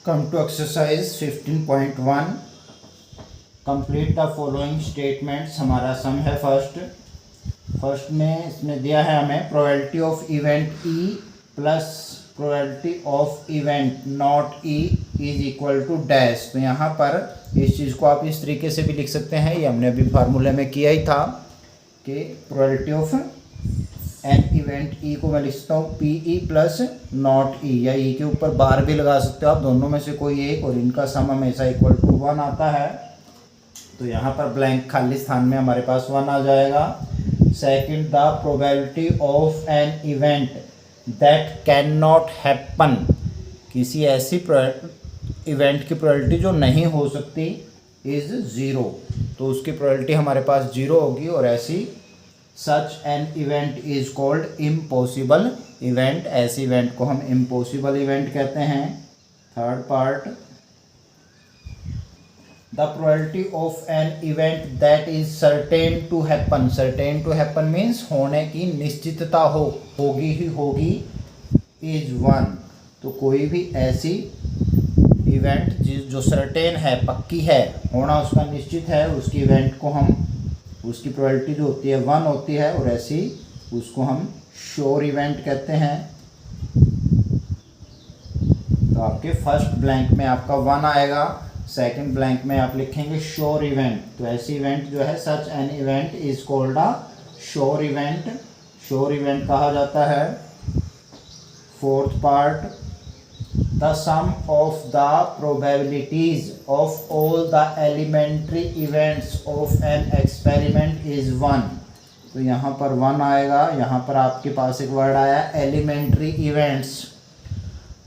Come to exercise 15.1. Complete the following statements. हमारा sum है first में इसमें दिया है हमें probability of event E plus probability of event not E is equal to dash. तो यहाँ पर इस चीज़ को आप इस तरीके से भी लिख सकते हैं, ये हमने अभी फार्मूले में किया ही था कि प्रोबेबिलिटी ऑफ एन इवेंट ई को मैं लिखता हूँ पी ई प्लस नॉट ई, या ई के ऊपर बार भी लगा सकते हो आप, दोनों में से कोई एक, और इनका सम हमेशा इक्वल टू 1 आता है. तो यहाँ पर ब्लैंक खाली स्थान में हमारे पास 1 आ जाएगा. Second, the probability of an event that can not happen. किसी ऐसी इवेंट की प्रोबेबिलिटी जो नहीं हो सकती इज़ 0. तो उसकी प्रोबेबिलिटी हमारे पास 0 होगी, और ऐसी such an event is called impossible event. ऐसे इवेंट को हम इम्पॉसिबल इवेंट कहते हैं. Third part, the probability of an event that is certain to happen. Certain to happen means होने की निश्चितता होगी ही होगी, इज 1. तो कोई भी ऐसी इवेंट जो सर्टेन है, पक्की है, होना उसका निश्चित है, उसकी इवेंट को हम, उसकी प्रोबेबिलिटी जो होती है 1 होती है, और ऐसी उसको हम श्योर इवेंट कहते हैं. तो आपके फर्स्ट ब्लैंक में आपका 1 आएगा, सेकंड ब्लैंक में आप लिखेंगे श्योर इवेंट. तो ऐसी इवेंट जो है such an event is called a sure event. Sure event कहा जाता है. Fourth part, the sum of the probabilities of all the elementary events of an experiment is 1. तो यहाँ पर 1 आएगा. यहाँ पर आपके पास एक वर्ड आया एलिमेंट्री इवेंट्स.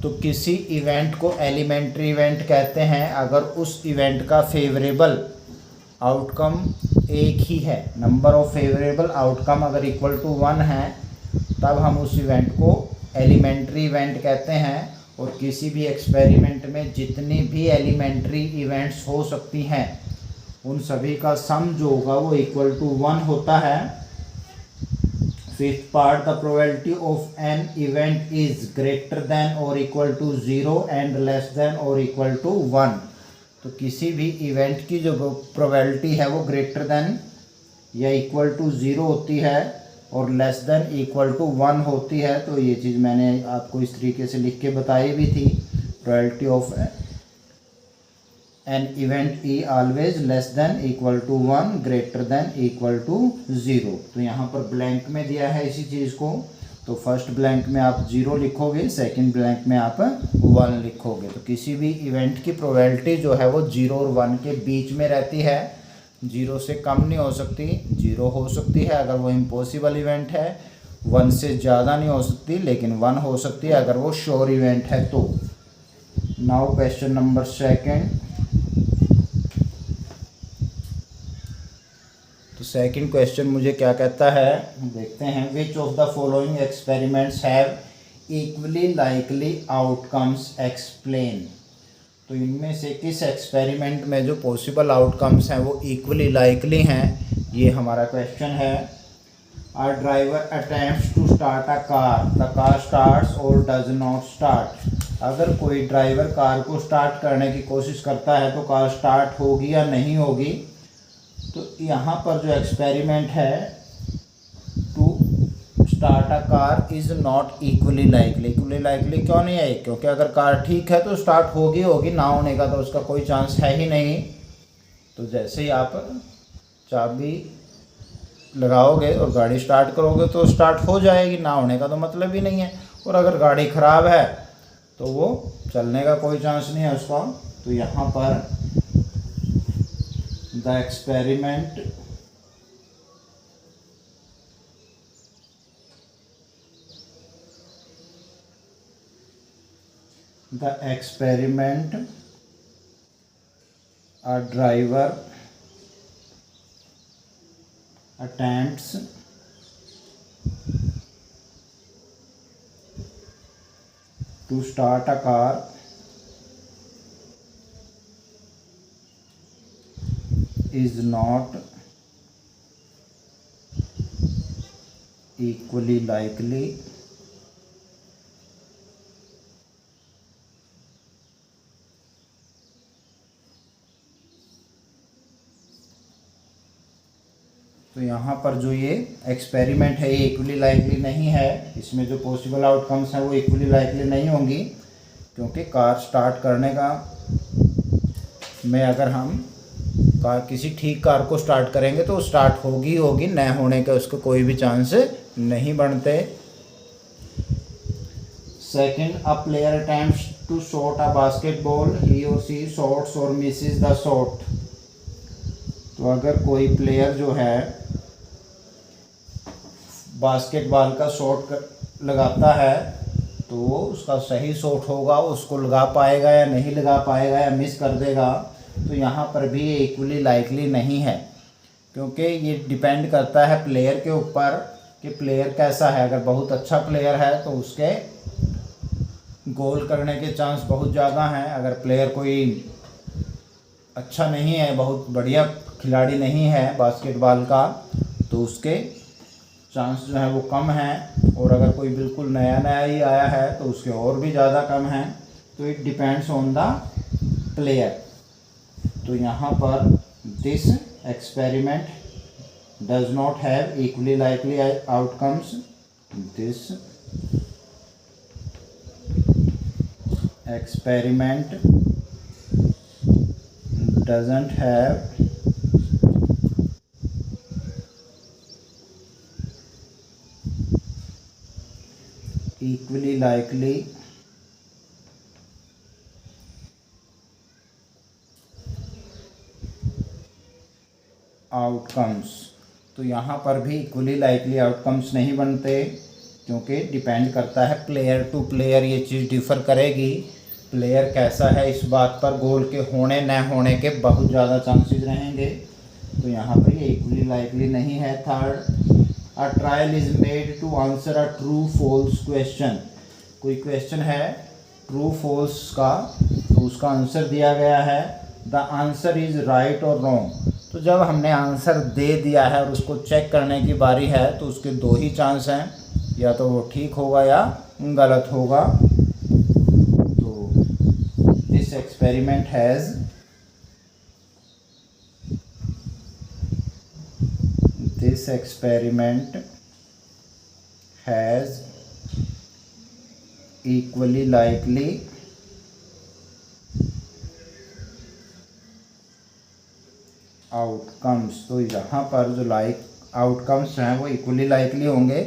तो किसी इवेंट को एलिमेंट्री इवेंट कहते हैं अगर उस इवेंट का फेवरेबल आउटकम एक ही है. नंबर ऑफ फेवरेबल आउटकम अगर इक्वल टू 1 है तब हम उस इवेंट को एलिमेंट्री इवेंट कहते हैं. और किसी भी एक्सपेरिमेंट में जितनी भी एलिमेंट्री इवेंट्स हो सकती हैं उन सभी का सम जो होगा वो इक्वल टू 1 होता है. Fifth part, the probability of an event is greater than और equal to 0 and less than और इक्वल टू 1. तो किसी भी इवेंट की जो प्रोबेबिलिटी है वो ग्रेटर देन या इक्वल टू 0 होती है और लेस देन इक्वल टू 1 होती है. तो ये चीज़ मैंने आपको इस तरीके से लिख के बताई भी थी. Probability of an event E always less than equal to 1 greater than equal to 0. तो यहाँ पर ब्लैंक में दिया है इसी चीज़ को. तो फर्स्ट ब्लैंक में आप 0 लिखोगे, सेकंड ब्लैंक में आप 1 लिखोगे. तो किसी भी इवेंट की प्रोबेबिलिटी जो है वो 0 और 1 के बीच में रहती है. 0 से कम नहीं हो सकती, 0 हो सकती है अगर वो इम्पॉसिबल इवेंट है, 1 से ज़्यादा नहीं हो सकती, लेकिन 1 हो सकती है अगर वो श्योर इवेंट है. तो नाउ क्वेश्चन नंबर सेकंड. तो सेकंड क्वेश्चन मुझे क्या कहता है, देखते हैं. विच of the following experiments have equally likely outcomes explain. तो इनमें से किस एक्सपेरिमेंट में जो पॉसिबल आउटकम्स हैं वो इक्वली लाइकली हैं, ये हमारा क्वेश्चन है. A driver attempts to start a car, the car starts और डज नॉट स्टार्ट. अगर कोई ड्राइवर कार को स्टार्ट करने की कोशिश करता है तो कार स्टार्ट होगी या नहीं होगी. तो यहाँ पर जो एक्सपेरिमेंट है to start a car is not equally likely. Equally likely क्यों नहीं है? क्योंकि अगर कार ठीक है तो स्टार्ट होगी, ना होने का तो उसका कोई चांस है ही नहीं. तो जैसे ही आप चाबी लगाओगे और गाड़ी स्टार्ट करोगे तो स्टार्ट हो जाएगी, ना होने का तो मतलब ही नहीं है. और अगर गाड़ी ख़राब है तो वो चलने का कोई चांस नहीं है उसका. तो यहाँ पर the experiment a driver attempts to start a car is not equally likely तो यहाँ पर जो ये एक्सपेरिमेंट है ये इक्वली लाइकली नहीं है, इसमें जो पॉसिबल आउटकम्स हैं वो इक्वली लाइकली नहीं होंगी, क्योंकि कार स्टार्ट करने का में अगर हम किसी ठीक कार को स्टार्ट करेंगे तो स्टार्ट होगी होगी, न होने के उसके कोई भी चांस नहीं बनते। Second, a player attempts to shot a basketball, he और सी शॉट्स और मिसेस द शॉट। तो अगर कोई प्लेयर जो है बास्केटबॉल का शॉट लगाता है तो वो उसका सही शॉट होगा, उसको लगा पाएगा या नहीं लगा पाएगा या मिस कर देगा। तो यहाँ पर भी ये इक्वली लाइकली नहीं है, क्योंकि ये डिपेंड करता है प्लेयर के ऊपर कि प्लेयर कैसा है। अगर बहुत अच्छा प्लेयर है तो उसके गोल करने के चांस बहुत ज़्यादा हैं। अगर प्लेयर कोई अच्छा नहीं है, बहुत बढ़िया खिलाड़ी नहीं है बास्केटबॉल का, तो उसके चांस जो है वो कम हैं। और अगर कोई बिल्कुल नया नया ही आया है तो उसके और भी ज़्यादा कम हैं। तो it depends on the player. तो यहाँ पर this experiment does not have equally likely outcomes. This experiment doesn't have equally likely outcomes. तो यहाँ पर भी इक्वली लाइकली आउटकम्स नहीं बनते, क्योंकि डिपेंड करता है प्लेयर टू प्लेयर, ये चीज़ डिफ़र करेगी। प्लेयर कैसा है इस बात पर गोल के होने न होने के बहुत ज़्यादा चांसेस रहेंगे। तो यहाँ पर ये इक्वली लाइकली नहीं है। Third, a trial is made to answer a true false question. कोई क्वेश्चन है ट्रू फॉल्स का, तो उसका आंसर दिया गया है, द आंसर इज़ राइट और रॉन्ग। तो जब हमने आंसर दे दिया है और उसको चेक करने की बारी है तो उसके दो ही चांस हैं, या तो वो ठीक होगा या गलत होगा। तो this experiment has equally likely outcomes. तो यहाँ पर जो आउटकम्स हैं वो इक्वली लाइकली होंगे,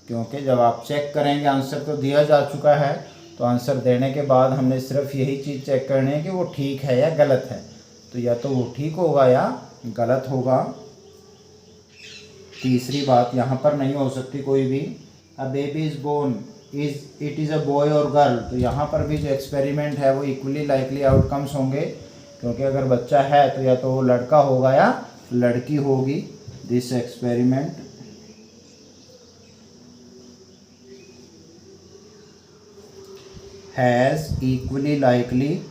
क्योंकि जब आप चेक करेंगे आंसर तो दिया जा चुका है, तो आंसर देने के बाद हमने सिर्फ यही चीज़ चेक करनी है कि वो ठीक है या गलत है। तो या तो वो ठीक होगा या गलत होगा। तीसरी बात यहाँ पर नहीं हो सकती कोई भी। A baby is born, it is a boy और गर्ल। तो यहाँ पर भी जो एक्सपेरिमेंट है वो इक्वली लाइकली आउटकम्स होंगे, क्योंकि अगर बच्चा है तो या तो वो लड़का होगा या लड़की होगी। This experiment has equally likely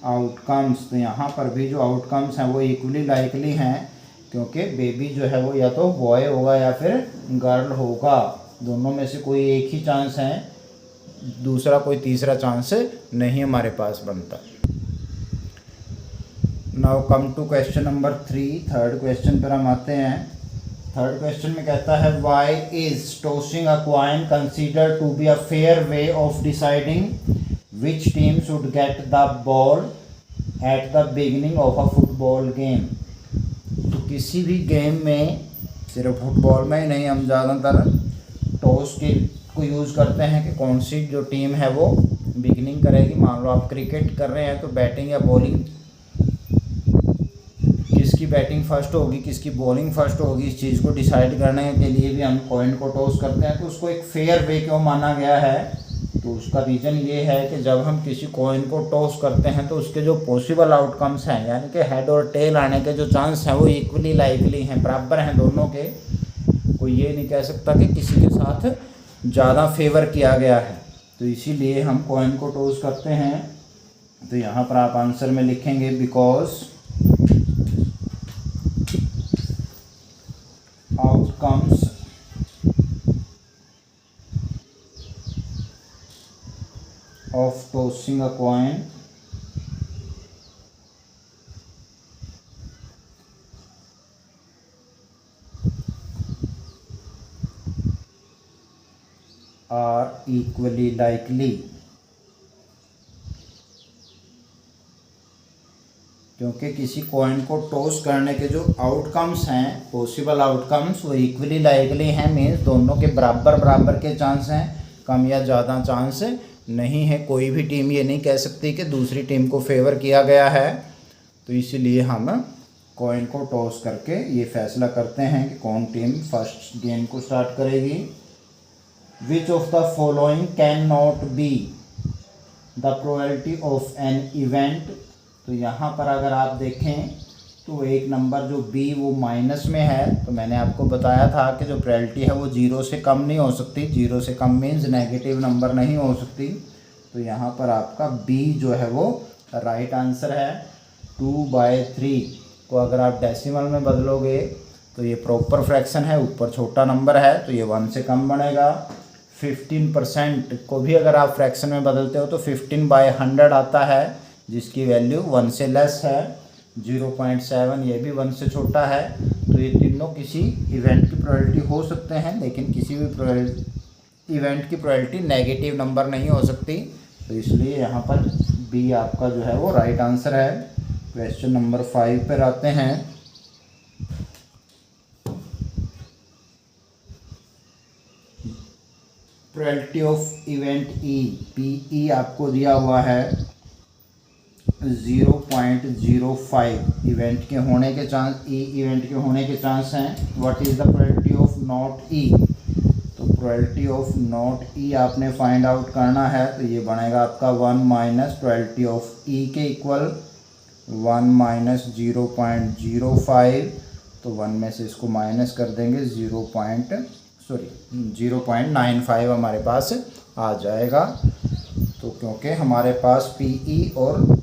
outcomes. तो यहाँ पर भी जो आउटकम्स हैं वो इक्वली लाइकली हैं, क्योंकि बेबी जो है वो या तो बॉय होगा या फिर गर्ल होगा। दोनों में से कोई एक ही चांस है, दूसरा कोई तीसरा चांस नहीं हमारे पास बनता। Now come to question number 3। Third question पर हम आते हैं। थर्ड क्वेश्चन में कहता है, why is tossing a coin considered to be a fair way of deciding which team should get the ball at the beginning of a football game. तो किसी भी गेम में, सिर्फ फुटबॉल में ही नहीं, हम ज़्यादातर टॉस को यूज़ करते हैं कि कौन सी जो टीम है वो बिगनिंग करेगी। मान लो आप क्रिकेट कर रहे हैं तो बैटिंग या बॉलिंग, किसकी बैटिंग फर्स्ट होगी किसकी बॉलिंग फर्स्ट होगी, इस चीज़ को डिसाइड करने के लिए भी हम कॉइन को टॉस करते हैं। तो उसको एक फेयर वे क्यों माना गया है, तो उसका रीज़न ये है कि जब हम किसी कॉइन को टॉस करते हैं तो उसके जो पॉसिबल आउटकम्स हैं, यानी कि हेड और टेल आने के जो चांस हैं वो इक्वली लाइकली हैं, बराबर हैं दोनों के। कोई ये नहीं कह सकता कि किसी के साथ ज़्यादा फेवर किया गया है। तो इसीलिए हम कॉइन को टॉस करते हैं। तो यहाँ पर आप आंसर में लिखेंगे, because outcomes of tossing a coin equally likely, क्योंकि किसी कॉइन को टॉस करने के जो आउटकम्स हैं, पॉसिबल आउटकम्स, वो इक्वली लाइकली हैं, मीन्स दोनों के बराबर बराबर के चांस हैं, कम या ज़्यादा चांस नहीं है। कोई भी टीम ये नहीं कह सकती कि दूसरी टीम को फेवर किया गया है। तो इसीलिए हम कॉइन को टॉस करके ये फैसला करते हैं कि कौन टीम फर्स्ट गेम को स्टार्ट करेगी। विच of the following can not be the probability of an event. तो यहाँ पर अगर आप देखें तो एक नंबर जो बी वो माइनस में है, तो मैंने आपको बताया था कि जो प्रोबेबिलिटी है वो 0 से कम नहीं हो सकती। 0 से कम मीन्स नेगेटिव नंबर नहीं हो सकती। तो यहाँ पर आपका बी जो है वो राइट आंसर है। 2/3 को अगर आप डेसिमल में बदलोगे तो ये प्रॉपर फ्रैक्शन है, ऊपर छोटा नंबर है तो ये 1 से कम बनेगा। 15% को भी अगर आप फ्रैक्शन में बदलते हो तो 15/100 आता है, जिसकी वैल्यू 1 से लेस है। 0.7 ये भी 1 से छोटा है। तो ये तीनों किसी इवेंट की प्रोबेबिलिटी हो सकते हैं, लेकिन किसी भी इवेंट की प्रोबेबिलिटी नेगेटिव नंबर नहीं हो सकती। तो इसलिए यहाँ पर बी आपका जो है वो राइट आंसर है। क्वेश्चन नंबर 5 पर आते हैं। Probability of event E, P आपको दिया हुआ है 0.05 इवेंट के होने के चांस, ई इवेंट के होने के चांस हैं। What is the probability of not E. तो प्रोबेबिलिटी ऑफ नॉट ई आपने फाइंड आउट करना है। तो ये बनेगा आपका 1 माइनस प्रोबेबिलिटी ऑफ ई के इक्वल 1 माइनस 0.05। तो 1 में से इसको माइनस कर देंगे 0.95 हमारे पास आ जाएगा। तो क्योंकि हमारे पास पी ई और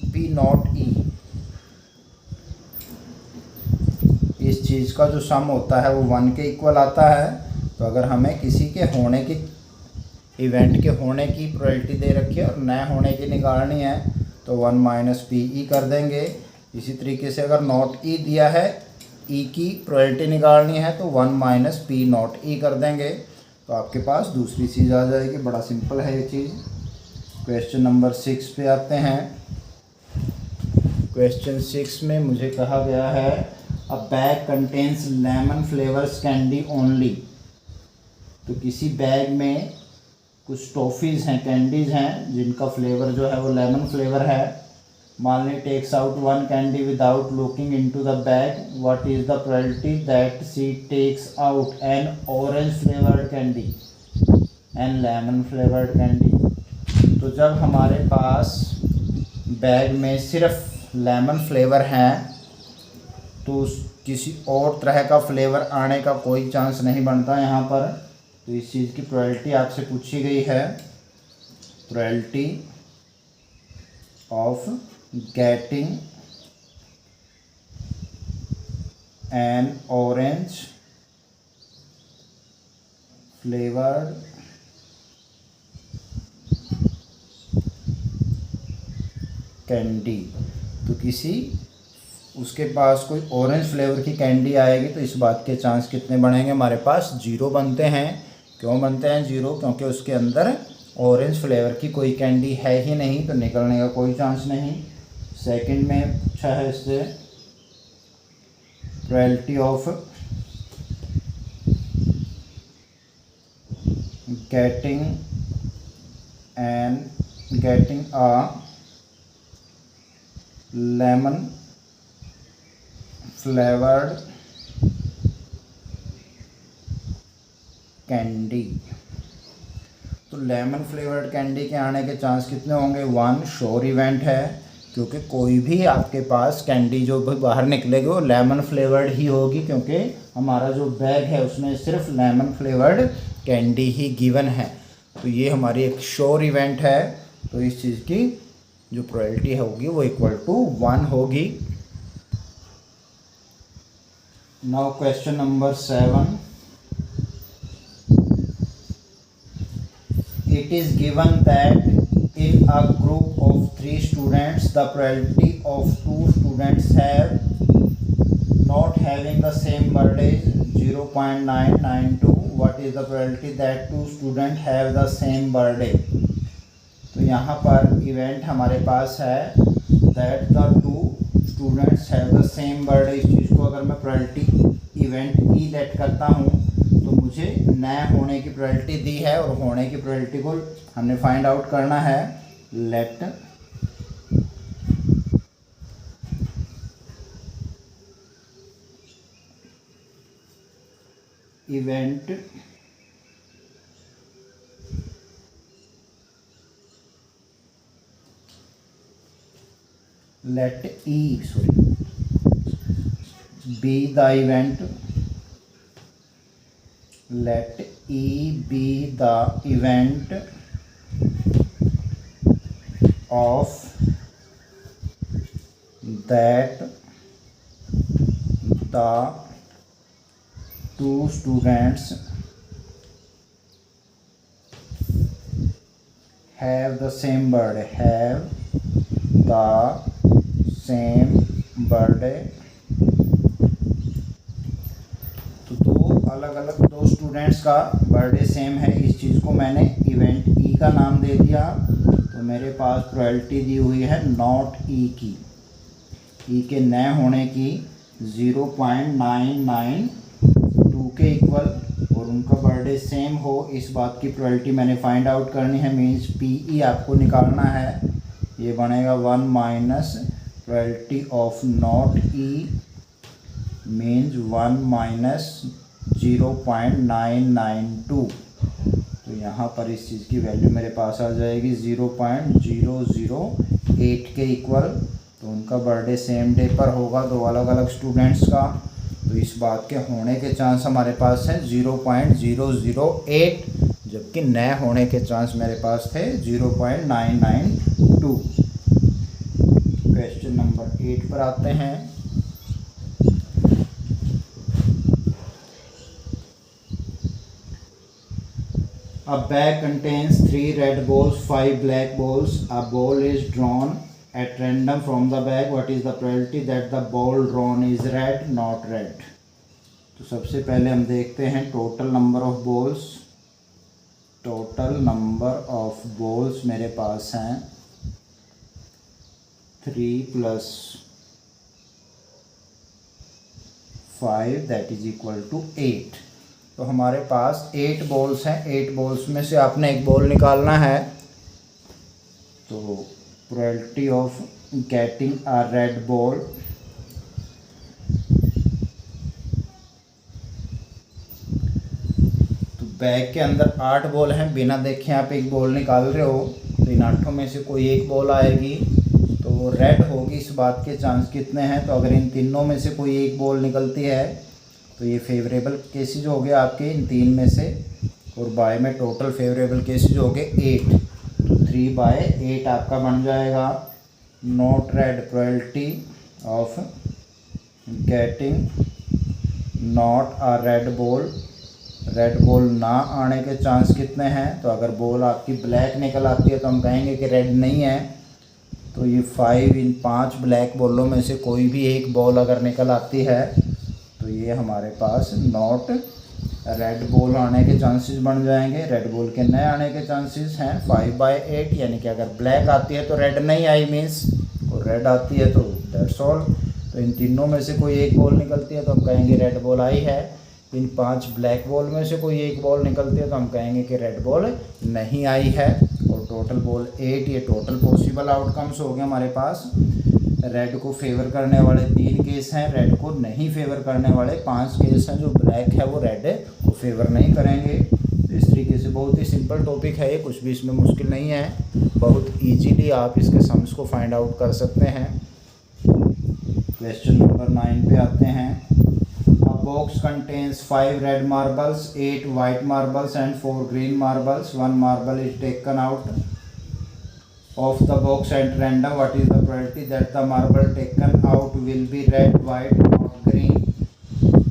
पी नॉट ई, इस चीज़ का जो सम होता है वो 1 के इक्वल आता है। तो अगर हमें किसी के होने की, इवेंट के होने की प्रोबेबिलिटी दे रखी है और न होने की निकालनी है तो 1 माइनस पी ई कर देंगे। इसी तरीके से अगर नॉट ई दिया है, ई की प्रोबेबिलिटी निकालनी है तो 1 माइनस पी नॉट ई कर देंगे। तो आपके पास दूसरी चीज़ आ जाएगी। बड़ा सिंपल है ये चीज़। क्वेश्चन नंबर 6 पे आते हैं। क्वेश्चन 6 में मुझे कहा गया है अ bag contains lemon flavours candy only. तो किसी बैग में कुछ टॉफ़ीज़ हैं, कैंडीज़ हैं, जिनका फ्लेवर जो है वो लेमन फ्लेवर है। Malini takes out 1 candy without looking into the bag. What is the probability that she takes out an orange flavoured candy and lemon flavoured candy. तो जब हमारे पास बैग में सिर्फ लेमन फ्लेवर हैं तो किसी और तरह का फ्लेवर आने का कोई चांस नहीं बनता यहाँ पर। तो इस चीज़ की प्रोबेबिलिटी आपसे पूछी गई है। Probability of getting N orange flavoured candy. तो किसी उसके पास कोई ऑरेंज फ्लेवर की कैंडी आएगी तो इस बात के चांस कितने बनेंगे हमारे पास? 0 बनते हैं। क्यों बनते हैं 0? क्योंकि उसके अंदर ऑरेंज फ्लेवर की कोई कैंडी है ही नहीं, तो निकलने का कोई चांस नहीं। सेकंड में पूछा है इससे probability of getting a lemon flavoured candy. तो लेमन फ्लेवर्ड कैंडी के आने के चांस कितने होंगे? 1 श्योर इवेंट है, क्योंकि कोई भी आपके पास कैंडी जो भी बाहर निकलेगी वो लेमन फ्लेवर्ड ही होगी, क्योंकि हमारा जो बैग है उसमें सिर्फ लेमन फ्लेवर्ड कैंडी ही गिवन है। तो ये हमारी एक श्योर इवेंट है। तो इस चीज़ की जो प्रोबेबिलिटी होगी वो इक्वल टू 1 होगी। Now question number 7। It is given that in a group of 3 students, the probability of 2 students not having the same birthday is 0.992. What is the probability that two student have the same birthday. तो यहाँ पर event हमारे पास है that the two students have the same birthday. इस चीज़ को अगर मैं प्रोबेबिलिटी इवेंट ई लेट करता हूँ तो मुझे नए होने की प्रोबेबिलिटी दी है और होने की प्रोबेबिलिटी को हमने फाइंड आउट करना है। Let event let be the event, let E be the event of that the two students have the same birthday, have the same birthday. तो दो अलग अलग दो स्टूडेंट्स का बर्थडे सेम है, इस चीज़ को मैंने इवेंट ई का नाम दे दिया। तो मेरे पास प्रोबेबिलिटी दी हुई है नॉट ई की, ई के नए होने की 0.992 के इक्वल और उनका बर्थडे सेम हो, इस बात की प्रोबेबिलिटी मैंने फाइंड आउट करनी है। मीन्स पी ई आपको निकालना है, ये बनेगा 1 minus probability of not E means 1 minus 0.992। तो यहाँ पर इस चीज़ की वैल्यू मेरे पास आ जाएगी 0.008 के इक्वल। तो उनका बर्थडे सेम डे पर होगा, दो अलग अलग स्टूडेंट्स का। तो इस बात के होने के चांस हमारे पास है 0.008, जबकि नए होने के चांस मेरे पास थे 0.992। क्वेश्चन नंबर 8 पर आते हैं। A bag contains 3 red balls, 5 black balls. A ball is drawn at random from the bag. What is the probability that the ball drawn is red, not red? तो सबसे पहले हम देखते हैं total number of balls. Total number of balls मेरे पास हैं 3 + 5 that is equal to 8। तो हमारे पास 8 बॉल्स हैं, 8 बॉल्स में से आपने एक बॉल निकालना है। तो probability of getting a red ball, तो बैग के अंदर 8 बॉल हैं, बिना देखे आप एक बॉल निकाल रहे हो, तो इन 8 में से कोई एक बॉल आएगी तो वो रेड होगी। इस बात के चांस कितने हैं? तो अगर इन तीनों में से कोई एक बॉल निकलती है तो ये फेवरेबल केसेज हो गए आपके इन 3 में से, और बाय में टोटल फेवरेबल केसेज हो गए 8। तो 3/8 आपका बन जाएगा। Not red, probability of getting not a red ball, red ball ना आने के चांस कितने हैं? तो अगर बॉल आपकी ब्लैक निकल आती है तो हम कहेंगे कि रेड नहीं है। तो ये 5 इन 5 ब्लैक बॉलों में से कोई भी एक बॉल अगर निकल आती है तो ये हमारे पास नॉट रेड बॉल आने के चांसेस बन जाएंगे। रेड बॉल के नए आने के चांसेस हैं 5/8, यानी कि अगर ब्लैक आती है तो रेड नहीं आई मीन्स, और रेड आती है तो दैट्स ऑल। तो इन तीनों में से कोई एक बॉल निकलती है तो हम कहेंगे रेड बॉल आई है। इन 5 ब्लैक बॉल में से कोई एक बॉल निकलती है तो हम कहेंगे कि रेड बॉल नहीं आई है। और टोटल बॉल 8, ये टोटल पॉसिबल आउटकम्स हो गए हमारे पास। रेड को फेवर करने वाले 3 केस हैं, रेड को नहीं फेवर करने वाले 5 केस हैं। जो ब्लैक है वो रेड को फेवर नहीं करेंगे। तो इस तरीके से बहुत ही सिंपल टॉपिक है ये, कुछ भी इसमें मुश्किल नहीं है, बहुत इजीली आप इसके सम्स को फाइंड आउट कर सकते हैं। क्वेश्चन नंबर 9 पे आते हैं। A box contains 5 red marbles, 8 white marbles and 4 green marbles. One marble is taken out of the box at random. What is the probability that the marble taken out will be red, white, not green?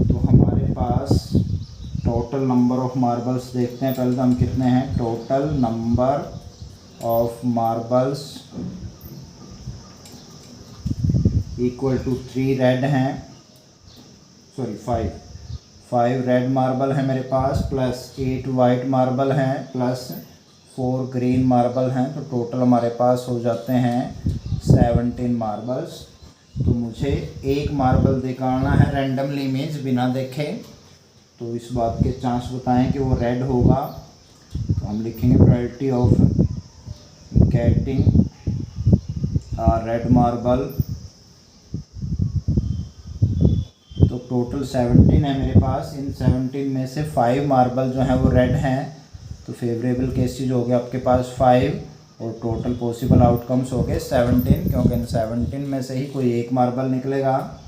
तो हमारे पास total number of marbles देखते हैं। पहले तो हम कितने हैं, total number of marbles equal to 3 red हैं, सॉरी 5 5 रेड मार्बल है मेरे पास, प्लस 8 वाइट मार्बल हैं, प्लस 4 ग्रीन मार्बल हैं। तो टोटल हमारे पास हो जाते हैं 17 मार्बल्स। तो मुझे एक मार्बल निकालना है रैंडमली, मीन्स बिना देखे। तो इस बात के चांस बताएं कि वो रेड होगा। तो हम लिखेंगे probability of getting red marble. तो टोटल 17 है मेरे पास। इन 17 में से 5 मार्बल जो हैं वो रेड हैं। तो फेवरेबल केसेज हो गए आपके पास 5 और टोटल पॉसिबल आउटकम्स हो गए 17, क्योंकि इन 17 में से ही कोई एक मार्बल निकलेगा।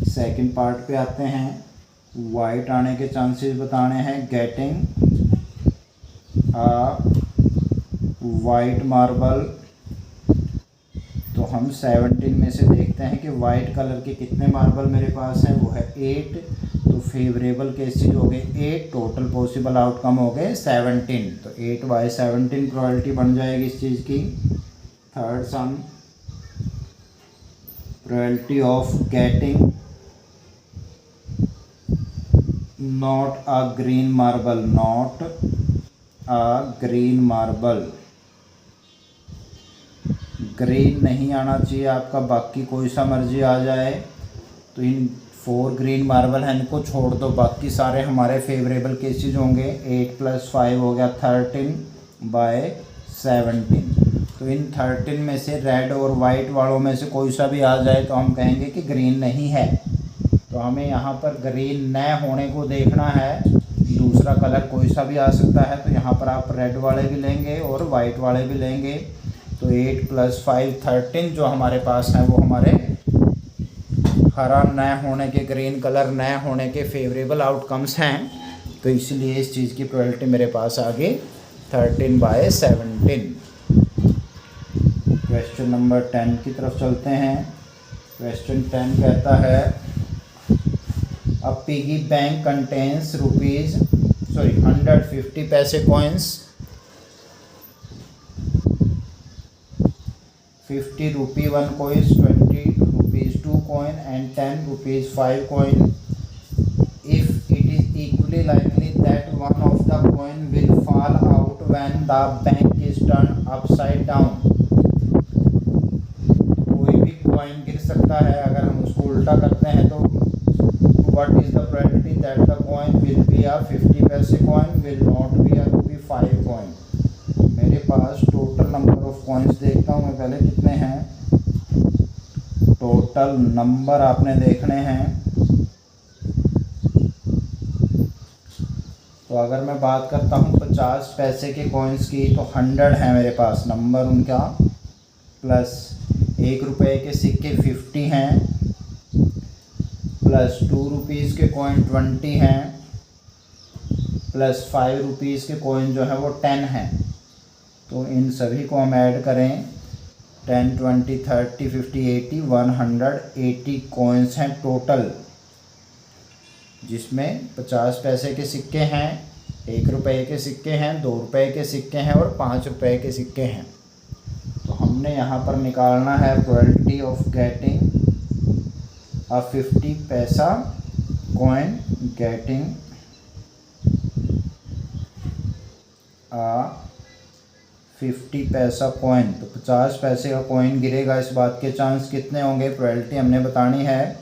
सेकंड पार्ट पे आते हैं। वाइट आने के चांसेस बताने हैं। Getting white marble. तो हम 17 में से देखते हैं कि वाइट कलर के कितने मार्बल मेरे पास हैं, वो है 8। तो फेवरेबल केसेज हो गए 8, टोटल पॉसिबल आउटकम हो गए 17। तो 8/17 प्रोबेबिलिटी बन जाएगी इस चीज़ की। Third some, probability of getting not a green marble, not a green marble. Green नहीं आना चाहिए आपका, बाकी कोई सा मर्जी आ जाए। तो इन 4 ग्रीन मार्बल हैं, इनको छोड़ दो, बाकी सारे हमारे फेवरेबल केसेज होंगे। 8 + 5 हो गया 13/17। तो इन 13 में से रेड और वाइट वालों में से कोई सा भी आ जाए तो हम कहेंगे कि ग्रीन नहीं है। तो हमें यहाँ पर ग्रीन न होने को देखना है। दूसरा कलर कोई सा भी आ सकता है। तो यहाँ पर आप रेड वाले भी लेंगे और वाइट वाले भी लेंगे। तो 8 + 5 13 जो हमारे पास हैं वो हमारे हरा न होने के, ग्रीन कलर न होने के फेवरेबल आउटकम्स हैं। तो इसलिए इस चीज़ की प्रोबेबिलिटी मेरे पास आ गई 13/17। क्वेश्चन नंबर 10 की तरफ चलते हैं। क्वेश्चन 10 कहता है अ पिगी बैंक कंटेन्स 150 पैसे coins, 50 rupee 1 coins, 20 rupees 2 coin and 10 rupees 5 coin. If it is equally likely that one of the coin will fall out when the bank is turned upside down. कोई भी coin गिर सकता है अगर हम उसको उल्टा करते हैं। तो what is the probability that the coin will be a 50 पैसे coin, will not be a rupee 5 coin. मेरे पास टोटल नंबर ऑफ कॉइन्स देखता हूँ मैं पहले कितने हैं। टोटल नंबर आपने देखने हैं। तो अगर मैं बात करता हूँ 50 पैसे के कॉइन्स की तो 100 है मेरे पास नंबर उनका, प्लस 1 रुपये के सिक्के 50 हैं, प्लस 2 रुपीज़ के कॉइन 20 हैं, प्लस 5 रुपीज़ के कॉइन जो है वो 10 हैं। तो इन सभी को हम ऐड करें 10, 20, 30, 50, 80, 180 कॉइन्स हैं टोटल, जिसमें 50 पैसे के सिक्के हैं, 1 रुपये के सिक्के हैं, 2 रुपये के सिक्के हैं और 5 रुपये के सिक्के हैं। तो हमने यहाँ पर निकालना है प्रोबेबिलिटी ऑफ गेटिंग अ 50 पैसा कॉइन, गेटिंग अ 50 पैसा कॉइन। तो 50 पैसे का कॉइन गिरेगा, इस बात के चांस कितने होंगे, प्रोबेबिलिटी हमने बतानी है।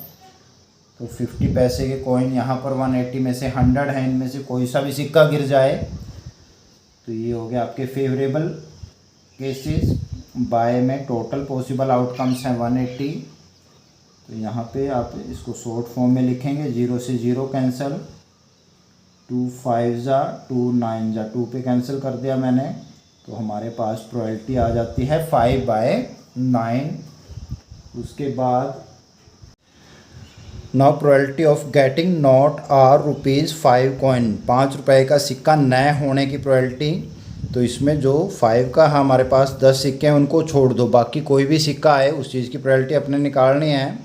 तो 50 पैसे के कॉइन यहाँ पर 180 में से 100 है, इनमें से कोई सा भी सिक्का गिर जाए। तो ये हो गया आपके फेवरेबल केसेस। बाय में टोटल पॉसिबल आउटकम्स हैं 180। तो यहाँ पे आप इसको शॉर्ट फॉर्म में लिखेंगे, 0 से 0 कैंसिल, 2 5 जा 2 9 जा 2 पे कैंसिल कर दिया मैंने। तो हमारे पास प्रोबेबिलिटी आ जाती है 5/9। उसके बाद now probability of getting not a ₹5 coin, 5 रुपये का सिक्का न होने की प्रोबेबिलिटी। तो इसमें जो 5 का हमारे पास 10 सिक्के हैं उनको छोड़ दो, बाकी कोई भी सिक्का आए उस चीज़ की प्रोबेबिलिटी अपने निकालनी है।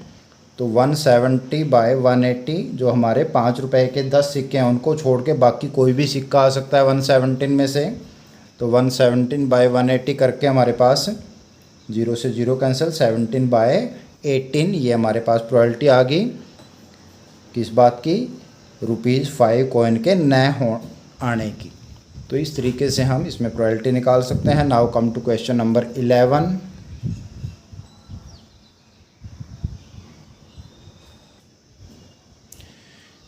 तो 170/180 जो हमारे 5 रुपये के 10 सिक्के हैं उनको छोड़ के बाकी कोई भी सिक्का आ सकता है 117 में से। तो 117/180 करके हमारे पास 0 से 0 कैंसिल, 17/18 ये हमारे पास प्रोबेबिलिटी आ गई। किस बात की, ₹5 कॉइन के नए हो आने की। तो इस तरीके से हम इसमें प्रोबेबिलिटी निकाल सकते हैं। Now come to question number 11।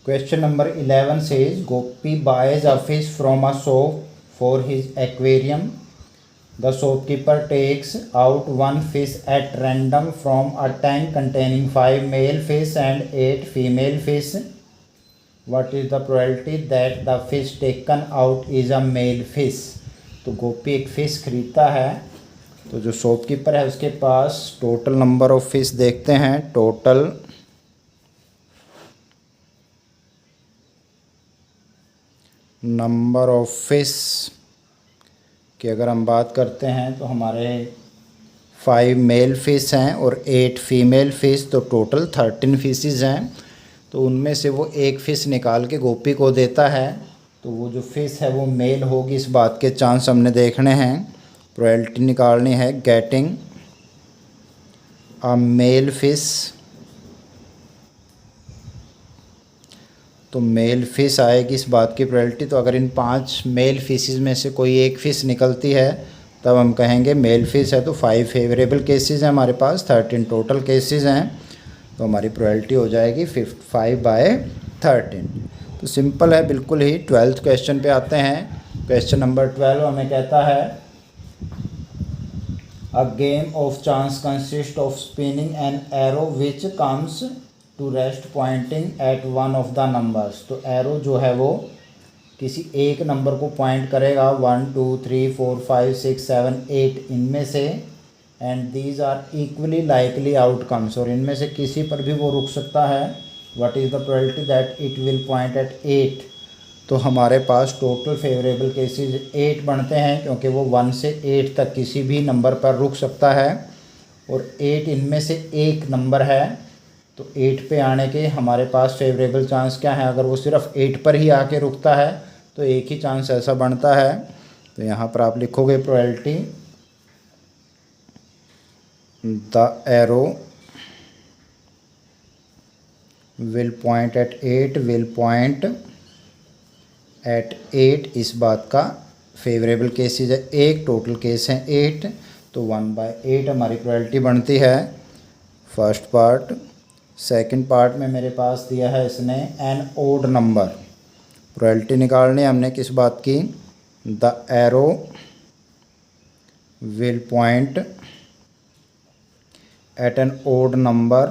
Question number 11 says Gopi buys a fish from a shop for his aquarium. The shopkeeper takes out one fish at random from a tank containing 5 male fish and 8 female fish. What is the probability that the fish taken out is a male fish? तो गोपी एक fish खरीदता है, तो जो shopkeeper है उसके पास total number of fish देखते हैं। टोटल नंबर ऑफ फिश की अगर हम बात करते हैं तो हमारे 5 मेल फिश हैं और 8 फीमेल फ़िश, तो टोटल 13 फिशेज़ हैं। तो उनमें से वो एक फ़िश निकाल के गोपी को देता है, तो वो जो फ़िश है वो मेल होगी, इस बात के चांस हमने देखने हैं। प्रोबेबिलिटी निकालनी है गेटिंग अ मेल फ़िश। तो मेल फ़िश आएगी इस बात की प्रोबेबिलिटी। तो अगर इन 5 मेल फिशेस में से कोई एक फ़िश निकलती है तब हम कहेंगे मेल फ़िश है। तो 5 फेवरेबल केसेस हैं हमारे पास, 13 टोटल केसेस हैं, तो हमारी प्रोबेबिलिटी हो जाएगी 5/13। तो सिंपल है बिल्कुल ही। 12th क्वेश्चन पे आते हैं। क्वेश्चन नंबर 12 हमें कहता है a game of chance consist of spinning an arrow which comes to rest pointing at one of the numbers. तो एरो जो है वो किसी एक नंबर को पॉइंट करेगा, 1 2 3 4 5 6 7 8 इनमें से, and these are equally likely outcomes, और इनमें से किसी पर भी वो रुक सकता है। What is the probability that it will point at 8? तो हमारे पास टोटल फेवरेबल केसेस 8 बनते हैं, क्योंकि वो 1 से 8 तक किसी भी नंबर पर रुक सकता है, और 8 इनमें से एक नंबर है। तो 8 पे आने के हमारे पास फेवरेबल चांस क्या है? अगर वो सिर्फ 8 पर ही आके रुकता है तो एक ही चांस ऐसा बनता है। तो यहाँ पर आप लिखोगे probability the arrow will point at 8 will point at 8, इस बात का फेवरेबल केसेस है। एक टोटल केस है 8, तो 1/8 हमारी प्रोबेबिलिटी बनती है। First part. सेकंड पार्ट में मेरे पास दिया है इसने एन ओड नंबर। प्रोबेबिलिटी निकालनी हमने किस बात की? The arrow will point at an odd number.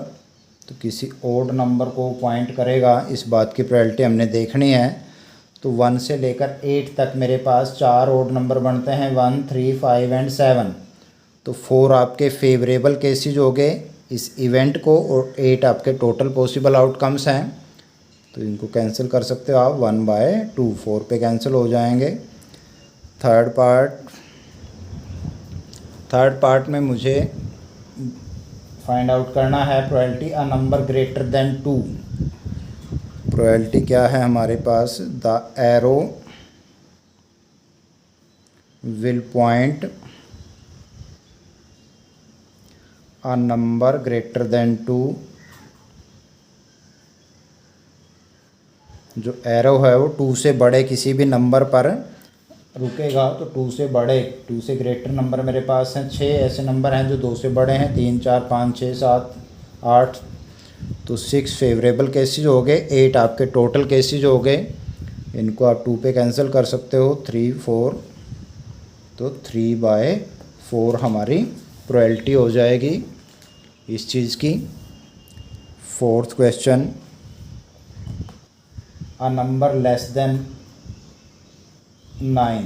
तो किसी ओड नंबर को पॉइंट करेगा, इस बात की प्रोबेबिलिटी हमने देखनी है। तो 1 से लेकर 8 तक मेरे पास 4 ओड नंबर बनते हैं, 1 3 5 एंड 7। तो 4 आपके फेवरेबल केसेज हो गए इस इवेंट को, और 8 आपके टोटल पॉसिबल आउटकम्स हैं। तो इनको कैंसिल कर सकते हो आप 1/2, 4 पे कैंसिल हो जाएंगे। थर्ड पार्ट में मुझे फाइंड आउट करना है probability a number greater than 2। Probability क्या है हमारे पास? The arrow will point a number greater than 2। जो एरो है वो 2 से बड़े किसी भी नंबर पर रुकेगा, तो 2 से बड़े, 2 से ग्रेटर नंबर मेरे पास हैं 6 ऐसे नंबर हैं जो 2 से बड़े हैं, 3 4 5 6 7 8। तो 6 फेवरेबल केसेज हो गए, 8 आपके टोटल केसेज हो गए। इनको आप 2 पे कैंसिल कर सकते हो, 3 4, तो 3/4 हमारी प्रोबेबिलिटी हो जाएगी इस चीज़ की। Fourth question, a number less than 9।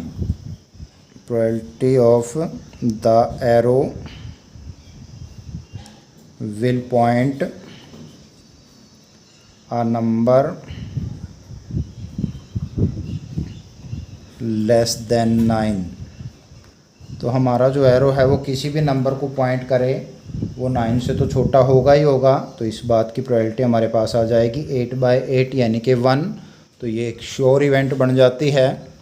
Probability of the arrow will point a number less than 9। तो हमारा जो एरो है वो किसी भी नंबर को पॉइंट करे, वो 9 से तो छोटा होगा ही होगा। तो इस बात की प्रोबेबिलिटी हमारे पास आ जाएगी 8/8 यानी कि 1। तो ये एक श्योर इवेंट बन जाती है।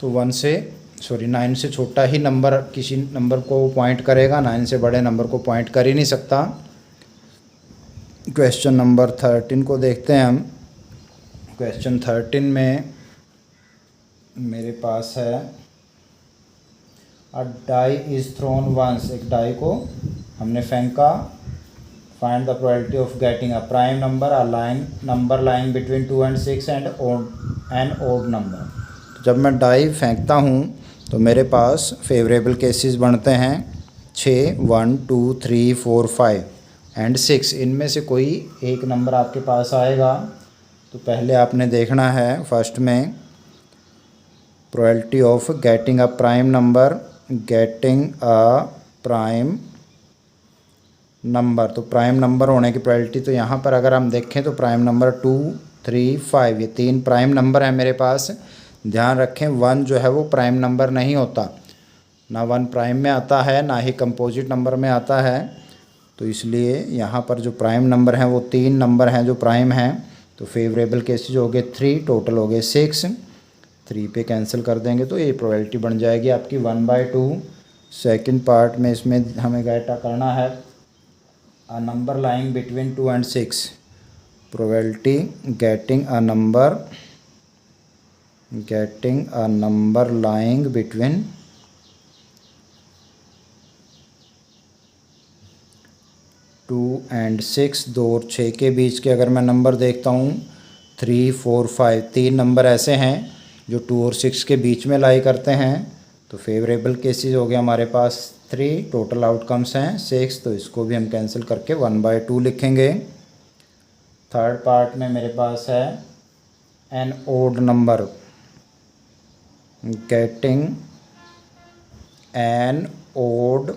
तो 9 से छोटा ही नंबर किसी नंबर को पॉइंट करेगा, 9 से बड़े नंबर को पॉइंट कर ही नहीं सकता। क्वेश्चन नंबर 13 को देखते हैं हम। क्वेश्चन 13 में मेरे पास है a die is thrown once, एक डाई को हमने फेंका, find the probability of getting a prime number a line number lying between 2 and 6 and an odd number. तो जब मैं डाई फेंकता हूँ तो मेरे पास फेवरेबल केसेस बनते हैं 6, 1, 2, 3, 4, 5 एंड 6। इनमें से कोई एक नंबर आपके पास आएगा। तो पहले आपने देखना है फर्स्ट में probability of getting a prime number, getting a prime number. तो प्राइम नंबर होने की प्रोबेबिलिटी, तो यहाँ पर अगर हम देखें तो प्राइम नंबर 2, 3, 5 ये 3 प्राइम नंबर है मेरे पास। ध्यान रखें 1 जो है वो प्राइम नंबर नहीं होता, ना 1 प्राइम में आता है ना ही कंपोजिट नंबर में आता है। तो इसलिए यहाँ पर जो प्राइम नंबर हैं वो 3 नंबर हैं जो प्राइम हैं। तो फेवरेबल केसेज हो गए 3, टोटल हो गए 6। 3 पे कैंसिल कर देंगे तो ये प्रोबेबिलिटी बन जाएगी आपकी 1/2। सेकंड पार्ट में इसमें हमें गेट करना है a number lying between 2 and 6, probability getting a number lying between 2 and 6, 2 और 6 के बीच के अगर मैं नंबर देखता हूँ 3, 4, 5, 3 नंबर ऐसे हैं जो 2 और 6 के बीच में लाई करते हैं। तो फेवरेबल केसेस हो गया हमारे पास 3, टोटल आउटकम्स हैं 6। तो इसको भी हम कैंसिल करके 1/2 लिखेंगे। थर्ड पार्ट में मेरे पास है an odd number, getting an odd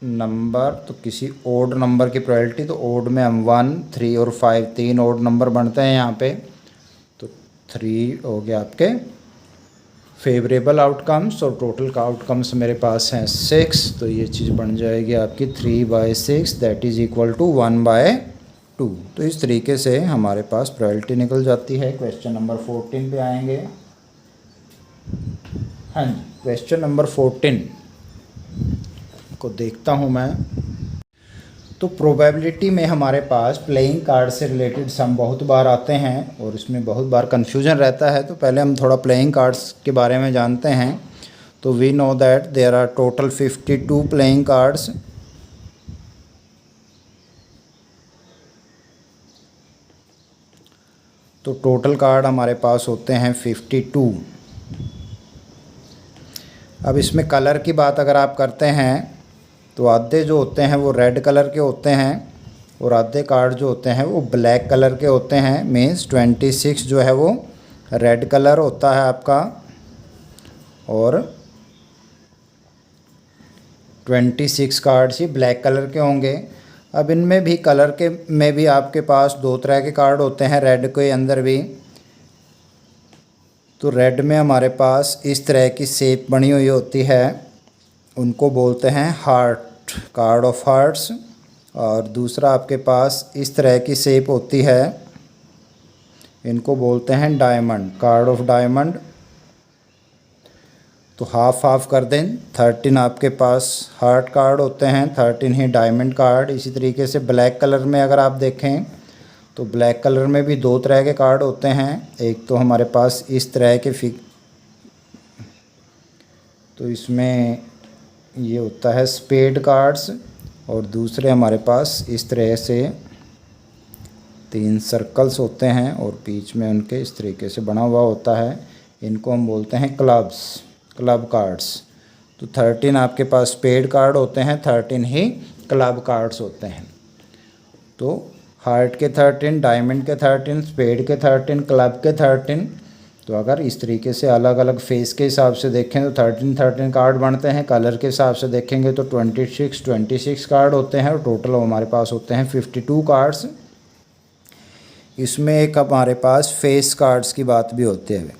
number. तो किसी ओड नंबर की प्रोबेबिलिटी, तो ओड में हम 1, 3 और 5 3 ओड नंबर बनते हैं यहाँ पे। तो 3 हो गया आपके फेवरेबल आउटकम्स और टोटल का आउटकम्स मेरे पास हैं 6। तो ये चीज़ बन जाएगी आपकी 3/6 दैट इज़ इक्वल टू 1/2। तो इस तरीके से हमारे पास प्रोबेबिलिटी निकल जाती है। क्वेश्चन नंबर 14 पे आएंगे। हाँ जी, क्वेश्चन नंबर 14 को देखता हूँ मैं। तो प्रोबेबिलिटी में हमारे पास प्लेइंग कार्ड से रिलेटेड सम बहुत बार आते हैं और इसमें बहुत बार कन्फ्यूजन रहता है। तो पहले हम थोड़ा प्लेइंग कार्ड्स के बारे में जानते हैं। तो we know that there are total 52 playing cards. तो टोटल कार्ड हमारे पास होते हैं 52। अब इसमें कलर की बात अगर आप करते हैं तो आधे जो होते हैं वो रेड कलर के होते हैं और आधे कार्ड जो होते हैं वो ब्लैक कलर के होते हैं। मीन्स 26 जो है वो रेड कलर होता है आपका और 26 कार्ड्स ही ब्लैक कलर के होंगे। अब इनमें भी कलर के में भी आपके पास 2 तरह के कार्ड होते हैं, रेड के अंदर भी। तो रेड में हमारे पास इस तरह की शेप बनी हुई होती है, उनको बोलते हैं हार्ट, कार्ड ऑफ हार्ट्स। और दूसरा आपके पास इस तरह की शेप होती है, इनको बोलते हैं डायमंड, कार्ड ऑफ डायमंड। तो हाफ हाफ कर दें, 13 आपके पास हार्ट कार्ड होते हैं, 13 ही डायमंड कार्ड। इसी तरीके से ब्लैक कलर में अगर आप देखें तो ब्लैक कलर में भी 2 तरह के कार्ड होते हैं। एक तो हमारे पास इस तरह के तो इसमें ये होता है स्पेड कार्ड्स, और दूसरे हमारे पास इस तरह से 3 सर्कल्स होते हैं और बीच में उनके इस तरीके से बना हुआ होता है। इनको हम बोलते हैं क्लब्स, क्लब कार्ड्स। तो 13 आपके पास स्पेड कार्ड होते हैं, 13 ही क्लब कार्ड्स होते हैं। तो हार्ट के 13, डायमंड के 13, स्पेड के 13, क्लब के 13। तो अगर इस तरीके से अलग अलग फेस के हिसाब से देखें तो 13 कार्ड बनते हैं। कलर के हिसाब से देखेंगे तो 26 कार्ड होते हैं और टोटल हमारे पास होते हैं 52 कार्ड्स। इसमें एक हमारे पास फेस कार्ड्स की बात भी होती है।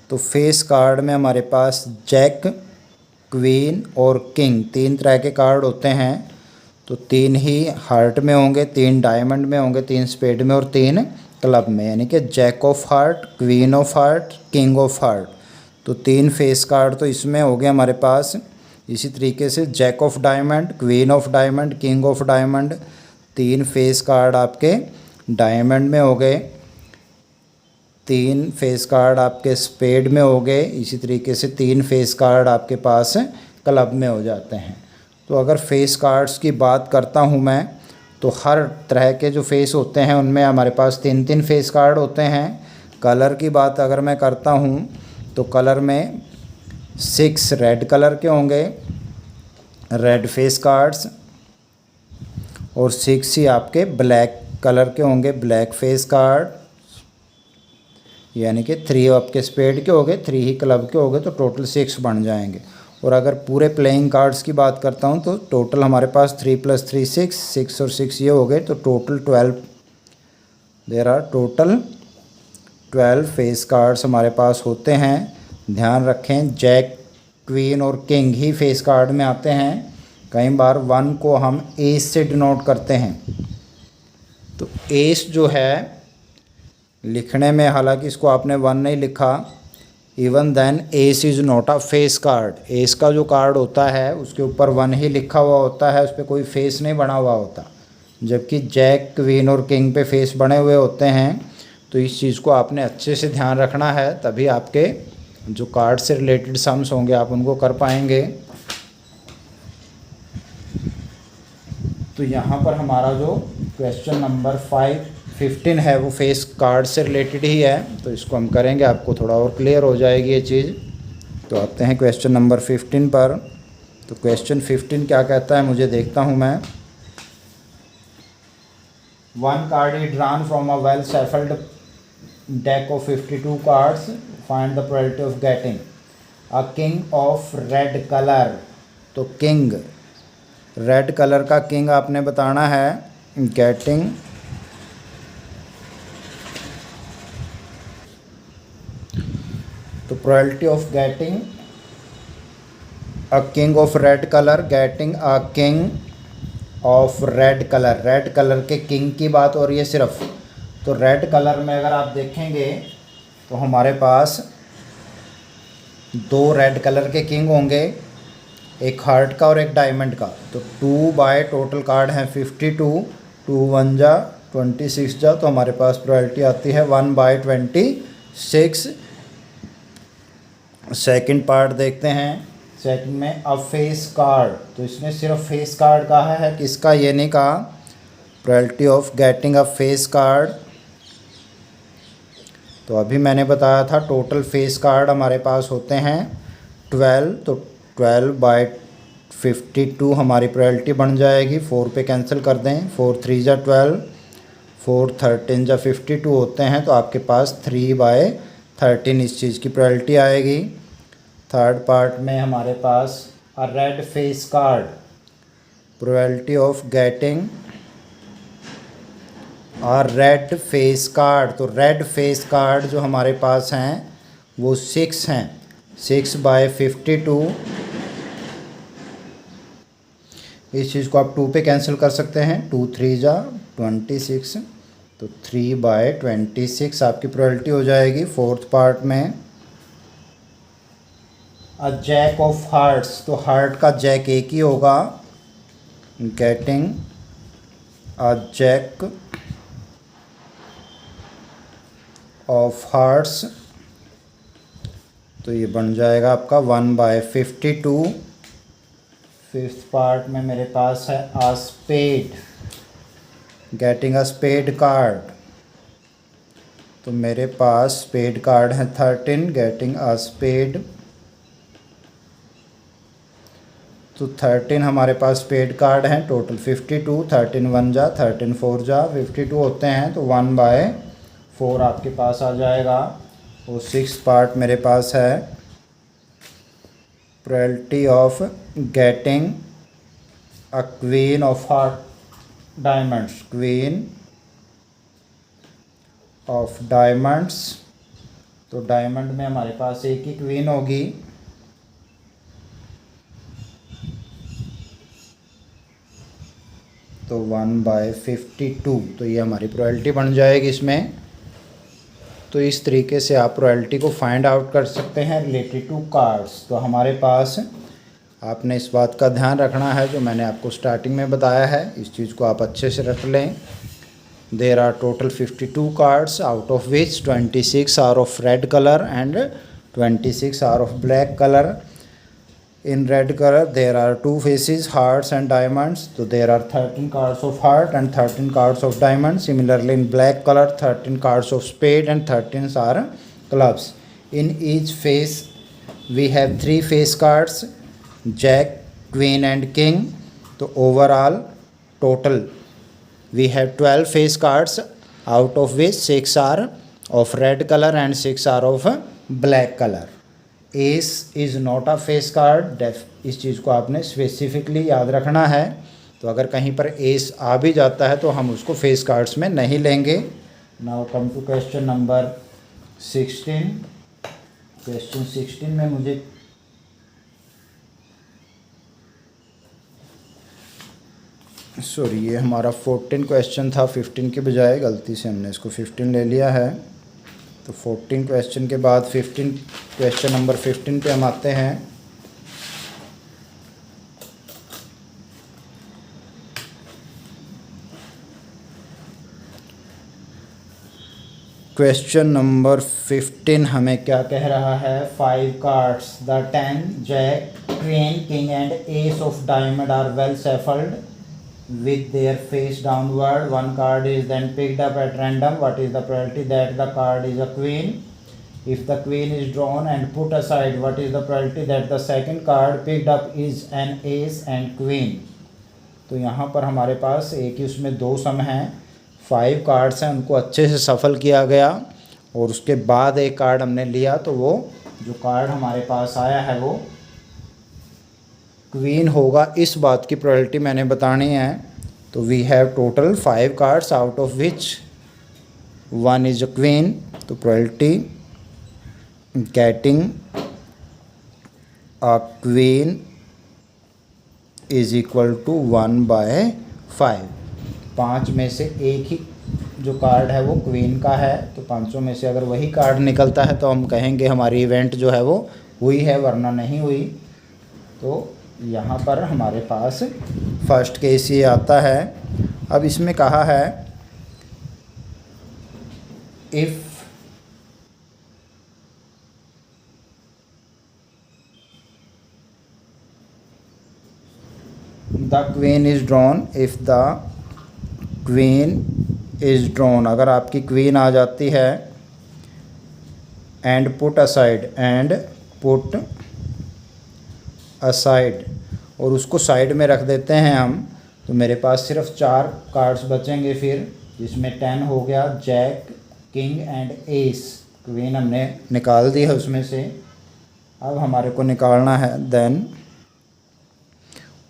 तो फेस कार्ड में हमारे पास जैक, क्वीन और किंग 3 तरह के कार्ड होते हैं। तो 3 ही हार्ट में होंगे, 3 डायमंड में होंगे, 3 स्पेड में और 3 क्लब में, यानी कि jack of heart, queen of heart, king of heart. तो 3 फेस कार्ड तो इसमें हो गए हमारे पास। इसी तरीके से jack of diamond, queen of diamond, king of diamond, 3 face card आपके डायमंड में हो गए। 3 फेस कार्ड आपके स्पेड में हो गए, इसी तरीके से 3 फेस कार्ड आपके पास क्लब में हो जाते हैं। तो अगर फेस कार्ड्स की बात करता हूँ मैं, तो हर तरह के जो फेस होते हैं उनमें हमारे पास 3-3 फेस कार्ड होते हैं। कलर की बात अगर मैं करता हूँ तो कलर में 6 रेड कलर के होंगे, रेड फेस कार्ड्स, और 6 ही आपके ब्लैक कलर के होंगे, ब्लैक फेस कार्ड। यानी कि 3 आपके स्पेड के हो गए, 3 ही क्लब के हो गए, तो टोटल 6 बन जाएंगे। और अगर पूरे प्लेइंग कार्ड्स की बात करता हूँ तो टोटल हमारे पास 3 + 3 6 और 6 ये हो गए, तो total 12। There are total 12 face cards हमारे पास होते हैं। ध्यान रखें, जैक, क्वीन और किंग ही फेस कार्ड में आते हैं। कई बार 1 को हम एस से डिनोट करते हैं। तो एस जो है लिखने में, हालांकि इसको आपने 1 नहीं लिखा, even then ace is not a face card. Ace का जो कार्ड होता है उसके ऊपर 1 ही लिखा हुआ होता है, उस पर कोई फेस नहीं बना हुआ होता। जबकि जैक, क्वीन और किंग पे फेस बने हुए होते हैं। तो इस चीज़ को आपने अच्छे से ध्यान रखना है, तभी आपके जो कार्ड से रिलेटेड सम्स होंगे आप उनको कर पाएंगे। तो यहाँ पर हमारा जो क्वेश्चन नंबर 15 है वो फेस कार्ड से रिलेटेड ही है, तो इसको हम करेंगे, आपको थोड़ा और क्लियर हो जाएगी ये चीज़। तो आते हैं क्वेश्चन नंबर 15 पर। तो क्वेश्चन 15 क्या कहता है, मुझे देखता हूँ मैं। 1 card is drawn from a well shuffled deck of 52 cards. Find the probability of getting a king of red color. तो किंग, रेड कलर का किंग आपने बताना है। गेटिंग तो probability of getting a king of red colour, getting a king of red colour. Red colour के king की बात हो रही है सिर्फ। तो रेड कलर में अगर आप देखेंगे तो हमारे पास 2 रेड कलर के किंग होंगे, एक हार्ट का और एक डायमंड का। तो 2 बाय टोटल कार्ड हैं 52, 2 1 जा 26 जा, तो हमारे पास प्रोबेबिलिटी आती है 1/26। सेकंड पार्ट देखते हैं। सेकंड में अ फेस कार्ड, तो इसने सिर्फ फेस कार्ड कहा है, किसका ये नहीं कहा। Probability of getting a face card, तो अभी मैंने बताया था टोटल फेस कार्ड हमारे पास होते हैं 12। तो 12/52 हमारी प्रोबेबिलिटी बन जाएगी। 4 पे कैंसिल कर दें, 4 3 जा 12, 4 13 जा 52 होते हैं, तो आपके पास 3/13 इस चीज़ की प्रोबेबिलिटी आएगी। थर्ड पार्ट में हमारे पास a red face card, probability of getting और रेड फेस कार्ड। तो रेड फेस कार्ड जो हमारे पास हैं वो 6 हैं, 6/52। इस चीज़ को आप 2 पे कैंसिल कर सकते हैं, 2 3 जा 26, तो 3/26 आपकी प्रोबेबिलिटी हो जाएगी। फोर्थ पार्ट में अ जैक ऑफ हार्ट्स, तो हार्ट का जैक एक ही होगा। Getting a jack of hearts, तो ये बन जाएगा आपका 1/52। फिफ्थ पार्ट में मेरे पास है a spade, getting a spade card, तो मेरे पास स्पेड कार्ड है 13, गेटिंग अ स्पेड। तो 13 हमारे पास स्पेड कार्ड हैं, टोटल 52। 13 1 जा 13 4 जा 52 होते हैं, तो 1/4 आपके पास आ जाएगा। और 6 पार्ट मेरे पास है probability of getting a queen of heart diamonds, queen of diamonds. तो डायमंड में हमारे पास एक ही क्वीन होगी। तो 1/52, तो ये हमारी प्रोबेबिलिटी बन जाएगी इसमें। तो इस तरीके से आप प्रोबेबिलिटी को फाइंड आउट कर सकते हैं रिलेटेड टू कार्ड्स। तो हमारे पास आपने इस बात का ध्यान रखना है जो मैंने आपको स्टार्टिंग में बताया है, इस चीज़ को आप अच्छे से रख लें। there are total 52 cards, out of which 26 are of red color and 26 are of black color. In red color there are two faces, hearts and diamonds, so there are 13 cards of heart and 13 cards of diamond. Similarly in black color 13 cards of spade and 13 are clubs. In each face we have 3 face cards, jack, queen and king. So overall total we have 12 face cards, out of which 6 are of red color and 6 are of black color. S is not a face card, इस चीज़ को आपने specifically याद रखना है। तो अगर कहीं पर एस आ भी जाता है तो हम उसको फेस कार्ड्स में नहीं लेंगे। Now come to question number 16। Question 16 में मुझे ये हमारा 14 क्वेश्चन था, 15 के बजाय गलती से हमने इसको 15 ले लिया है। तो 14 क्वेश्चन के बाद क्वेश्चन नंबर 15 पे हम आते हैं। क्वेश्चन नंबर 15 हमें क्या कह रहा है? 5 cards the 10 jack, queen, king and ace of diamond are well shuffled with their face downward. One card is then picked up at random. What is the probability that the card is a queen? If the queen is drawn and put aside, what is the probability that the second card picked up is an ace and queen? तो यहाँ पर हमारे पास एक ही उसमें 2 सम हैं, 5 cards हैं, उनको अच्छे से सफल किया गया और उसके बाद एक कार्ड हमने लिया, तो वो जो कार्ड हमारे पास आया है वो क्वीन होगा। इस बात की प्रोबेबिलिटी मैंने बतानी है। तो we have total 5 cards, out of which 1 is a queen. तो probability getting a queen is equal to 1/5। 5 में से एक ही जो कार्ड है वो क्वीन का है, तो 500 में से अगर वही कार्ड निकलता है तो हम कहेंगे हमारी इवेंट जो है वो हुई है, वरना नहीं हुई। तो यहाँ पर हमारे पास फर्स्ट केस ये आता है। अब इसमें कहा है if the queen is drawn, if the queen is drawn, अगर आपकी क्वीन आ जाती है, एंड पुट असाइड और उसको साइड में रख देते हैं हम, तो मेरे पास सिर्फ 4 कार्ड्स बचेंगे फिर, जिसमें 10 हो गया, jack, king and ace. Queen हमने निकाल दी है उसमें से। अब हमारे को निकालना है then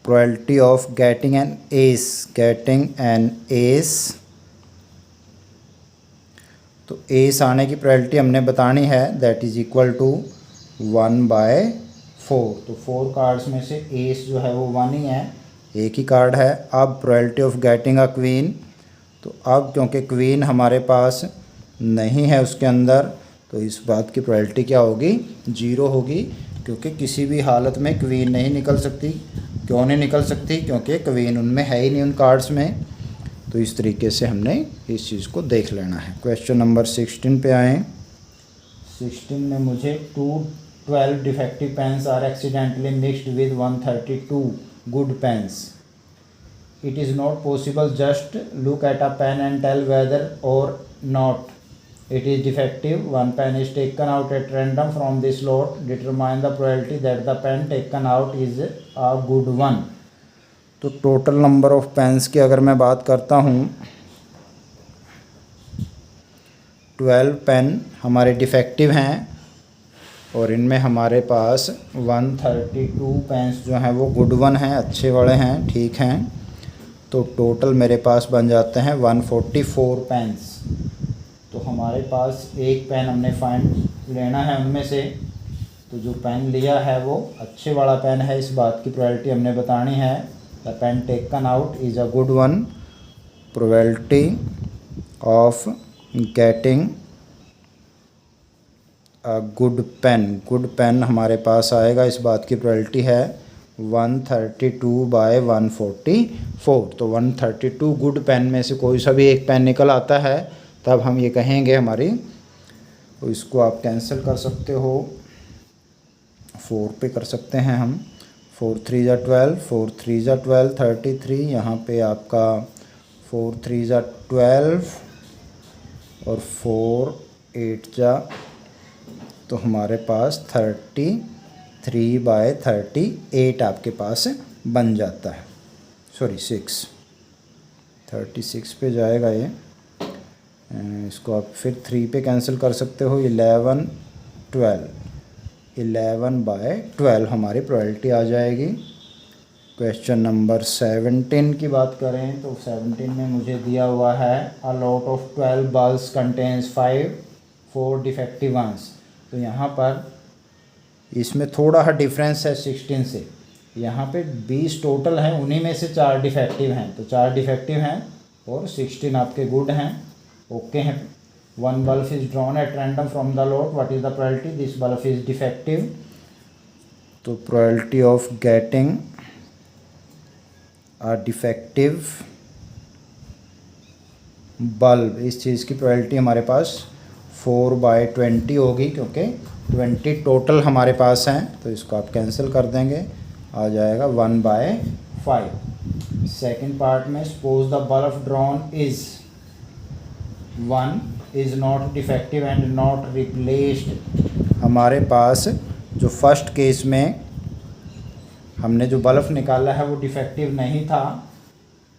probability of getting an ace. तो एस आने की प्रोबेबिलिटी हमने बतानी है, दैट इज़ इक्वल टू 1/4। तो 4 कार्ड्स में से एस जो है वो 1 ही है, एक ही कार्ड है। अब probability of getting a queen, तो अब क्योंकि क्वीन हमारे पास नहीं है उसके अंदर, तो इस बात की प्रोबेबिलिटी क्या होगी? 0 होगी, क्योंकि किसी भी हालत में क्वीन नहीं निकल सकती। क्यों नहीं निकल सकती? क्योंकि क्वीन उनमें है ही नहीं, उन कार्ड्स में। तो इस तरीके से हमने इस चीज़ को देख लेना है। क्वेश्चन नंबर 16 पे आएँ। 16 में मुझे 12 defective pens are accidentally mixed with 132 good pens. It is not possible just look at a pen and tell whether or not it is defective. One pen is taken out at random from this lot. Determine the probability that the pen taken out is a good one. तो total number of pens की अगर मैं बात करता हूँ, 12 pen हमारे defective हैं और इनमें हमारे पास 132 पेन्स जो हैं वो गुड वन हैं, अच्छे वाले हैं, ठीक हैं। तो टोटल मेरे पास बन जाते हैं 144 पेन्स। तो हमारे पास एक पेन हमने फाइंड लेना है उनमें से, तो जो पेन लिया है वो अच्छे वाला पेन है, इस बात की प्रोबेबिलिटी हमने बतानी है। The pen taken out is a good one. Probability of getting good pen हमारे पास आएगा, इस बात की प्रोबेबिलिटी है 132/144। तो 132 गुड पेन में से कोई सा भी एक पेन निकल आता है तब हम ये कहेंगे हमारी, तो इसको आप कैंसिल कर सकते हो, 4 पे कर सकते हैं हम। 4 3 ज़ा 12, 4 3 ज़ा 12 33, यहाँ पे आपका 4 3 ज़ा 12 और 4 8 ज़ा, तो हमारे पास 33/38 आपके पास बन जाता है। सॉरी 36 पे जाएगा ये, इसको आप फिर 3 पे कैंसिल कर सकते हो। 11/12 हमारी प्रोबेबिलिटी आ जाएगी। क्वेश्चन नंबर 17 की बात करें तो 17 में मुझे दिया हुआ है a lot of 12 bulbs contains 4 defective ones. तो यहाँ पर इसमें थोड़ा सा डिफरेंस है 16 से, यहाँ पे 20 टोटल हैं, उन्हीं में से 4 डिफेक्टिव हैं, तो 4 डिफेक्टिव हैं और 16 आपके गुड हैं, ओके हैं। 1 bulb is drawn at random from the lot, what is the probability this bulb is defective. तो probability of getting a defective bulb, इस चीज़ की प्रोबेबिलिटी हमारे पास 4/20 होगी, क्योंकि 20 टोटल हमारे पास हैं, तो इसको आप कैंसिल कर देंगे, आ जाएगा 1/5। सेकेंड पार्ट में suppose the bulb drawn is 1 is not defective and not replaced. हमारे पास जो फर्स्ट केस में हमने जो बल्ब निकाला है वो डिफेक्टिव नहीं था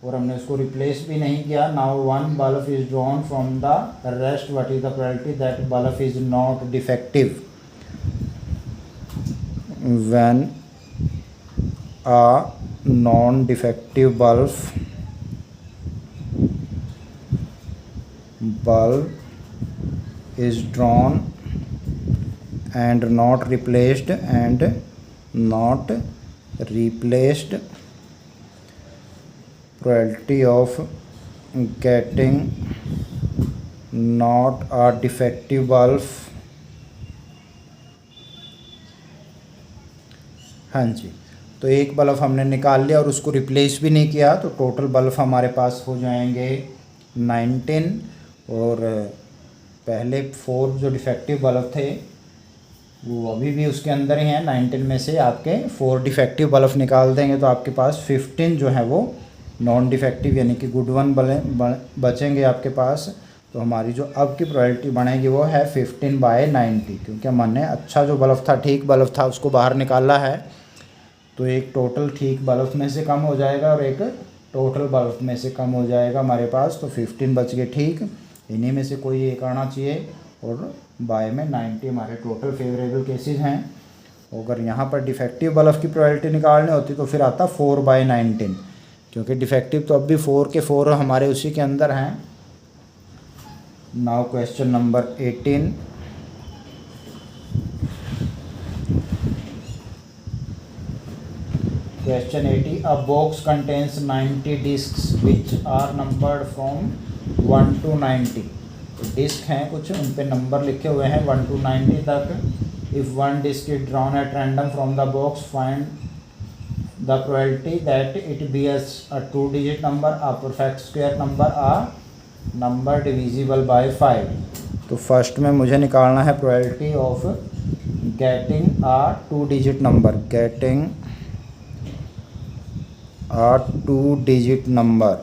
और हमने उसको रिप्लेस भी नहीं किया। Now 1 bulb is drawn from the rest, what is the probability that bulb is not defective. When a non-defective bulb is drawn and not replaced probability of getting not a defective bulb, हाँ जी, तो एक bulb हमने निकाल लिया और उसको replace भी नहीं किया, तो टोटल बल्ब हमारे पास हो जाएंगे 19 और पहले 4 जो डिफेक्टिव बल्ब थे वो अभी भी उसके अंदर ही हैं। 19 में से आपके 4 डिफेक्टिव बल्ब निकाल देंगे तो आपके पास 15 जो है वो नॉन डिफेक्टिव यानी कि गुड वन बचेंगे आपके पास। तो हमारी जो अब की प्रोबेबिलिटी बनेगी वो है 15/90, क्योंकि हमने अच्छा जो बल्ब था, ठीक बल्ब था, उसको बाहर निकाला है, तो एक टोटल ठीक बल्ब में से कम हो जाएगा और एक टोटल बल्ब में से कम हो जाएगा हमारे पास, तो 15 बच गए ठीक, इन्हीं में से कोई एक आना चाहिए और बाय में 90 हमारे टोटल फेवरेबल केसेस हैं। अगर यहाँ पर डिफेक्टिव बल्ब की प्रोबेबिलिटी निकालनी होती तो फिर आता 4/19, क्योंकि डिफेक्टिव तो अब भी 4 के 4 हमारे उसी के अंदर हैं। Now question number 18। Question 80. A box contains 90 discs which are numbered from 1 to 90. Disc हैं कुछ, उन पे नंबर लिखे हुए हैं 1 to 90 तक। If one disc is drawn at random from the box, find the probability that it be a 2-digit number, a perfect square number, a number divisible by 5. तो first में मुझे निकालना है probability of getting a 2-digit number, getting a 2-digit number।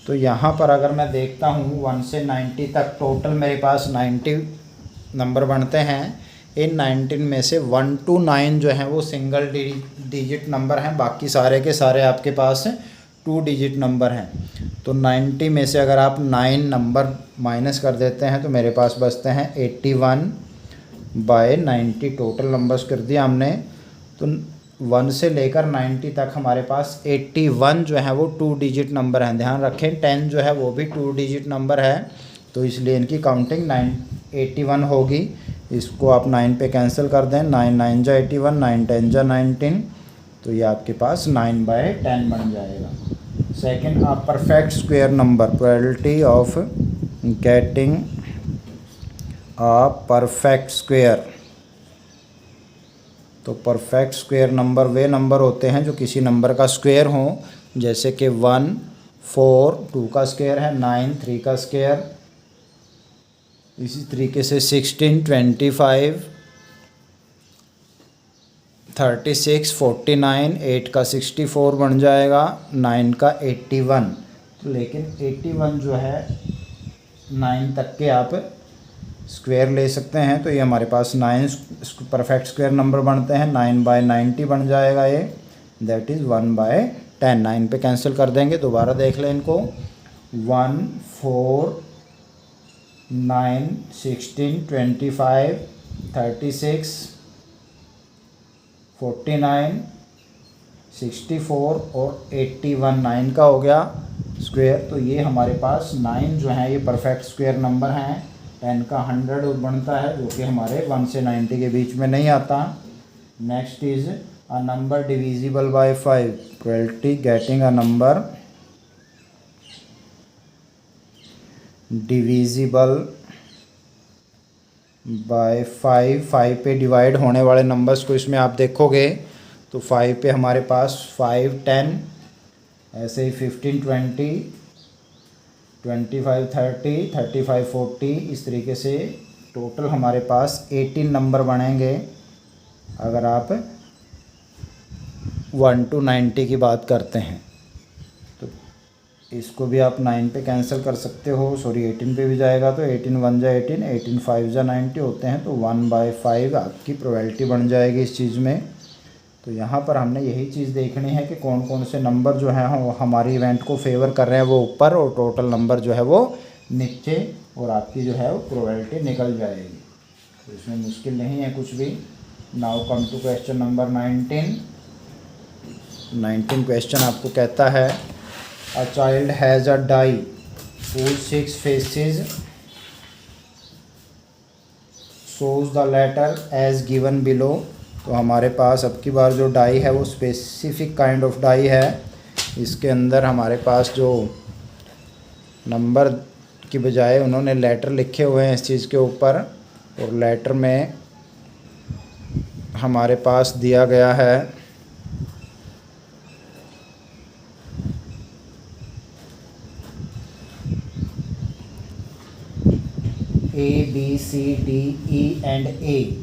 तो यहाँ पर अगर मैं देखता हूँ 1 से 90 तक टोटल मेरे पास 90 नंबर बनते हैं। इन 19 में से 1 to 9 जो हैं वो सिंगल डिजिट नंबर हैं, बाकी सारे के सारे आपके पास 2 डिजिट नंबर हैं। तो 90 में से अगर आप 9 नंबर माइनस कर देते हैं तो मेरे पास बचते हैं 81/90। टोटल नंबर्स कर दिया हमने, तो 1 से लेकर 90 तक हमारे पास 81 जो है वो 2 डिजिट नंबर हैं। ध्यान रखें 10 जो है वो भी 2 डिजिट नंबर है, तो इसलिए इनकी काउंटिंग 81 होगी। इसको आप 9 पे कैंसिल कर दें, 9 9 जा 81, 9 10 जा 19, तो ये आपके पास 9/10 बन जाएगा। Second, a perfect square number, probability of getting a perfect square तो परफेक्ट स्क्वायर नंबर वे नंबर होते हैं जो किसी नंबर का स्क्वायर हो, जैसे कि 1 4 2 का स्क्वायर है, 9 3 का स्क्वायर, इसी तरीके से 16 25 36 49, 8 का 64 बन जाएगा, 9 का 81। तो लेकिन 81 जो है 9 तक के आप स्क्वायर ले सकते हैं, तो ये हमारे पास 9 परफेक्ट स्क्वायर नंबर बनते हैं। 9/90 बन जाएगा ये, दैट इज़ 1/10। 9 पे कैंसिल कर देंगे। दोबारा देख लें इनको, 1 4 9 16 25 36 49 64 और 81, 9 का हो गया स्क्वायर। तो ये हमारे पास 9 जो है ये परफेक्ट स्क्वायर नंबर हैं। 10 का 100 बनता है, जो कि हमारे 1 से 90 के बीच में नहीं आता। Next is a number divisible by 5, probability getting a number divisible by 5। 5 पे डिवाइड होने वाले नंबर्स को इसमें आप देखोगे तो 5 पे हमारे पास 5 10, ऐसे ही 15 20 25 30 35 40, इस तरीके से टोटल हमारे पास 18 नंबर बनेंगे अगर आप 1 to 90 की बात करते हैं। तो इसको भी आप 9 पे कैंसिल कर सकते हो, सॉरी 18 पे भी जाएगा, तो 18 1 जा 18, 18 5 जा 90 होते हैं, तो 1/5 आपकी प्रोबेबिलिटी बन जाएगी इस चीज़ में। तो यहाँ पर हमने यही चीज़ देखनी है कि कौन कौन से नंबर जो हैं वो हमारी इवेंट को फेवर कर रहे हैं, वो ऊपर, और टोटल नंबर जो है वो नीचे, और आपकी जो है वो प्रोबेबिलिटी निकल जाएगी। तो इसमें मुश्किल नहीं है कुछ भी। Now come to question number 19 question आपको कहता है a child has a die whose 6 faces shows the letter as given below। तो हमारे पास अब की बार जो डाई है वो स्पेसिफिक काइंड ऑफ डाई है। इसके अंदर हमारे पास जो नंबर की बजाय उन्होंने लेटर लिखे हुए हैं इस चीज़ के ऊपर, और लेटर में हमारे पास दिया गया है ABCDE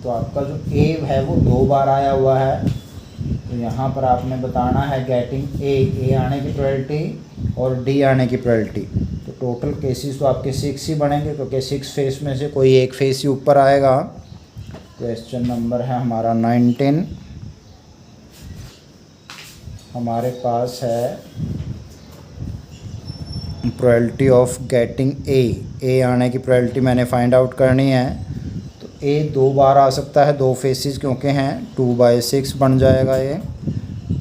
तो आपका जो ए है वो 2 बार आया हुआ है। तो यहाँ पर आपने बताना है गेटिंग ए आने की प्रोबेबिलिटी और डी आने की प्रोबेबिलिटी। तो टोटल केसेस तो आपके 6 ही बनेंगे, क्योंकि 6 फेस में से कोई एक फेस ही ऊपर आएगा। क्वेश्चन नंबर है हमारा 19। हमारे पास है प्रोबेबिलिटी ऑफ गेटिंग ए आने की प्रोबेबिलिटी मैंने फाइंड आउट करनी है। तो ए 2 बार आ सकता है, 2 फेसेस क्योंकि हैं, 2/6 बन जाएगा ये।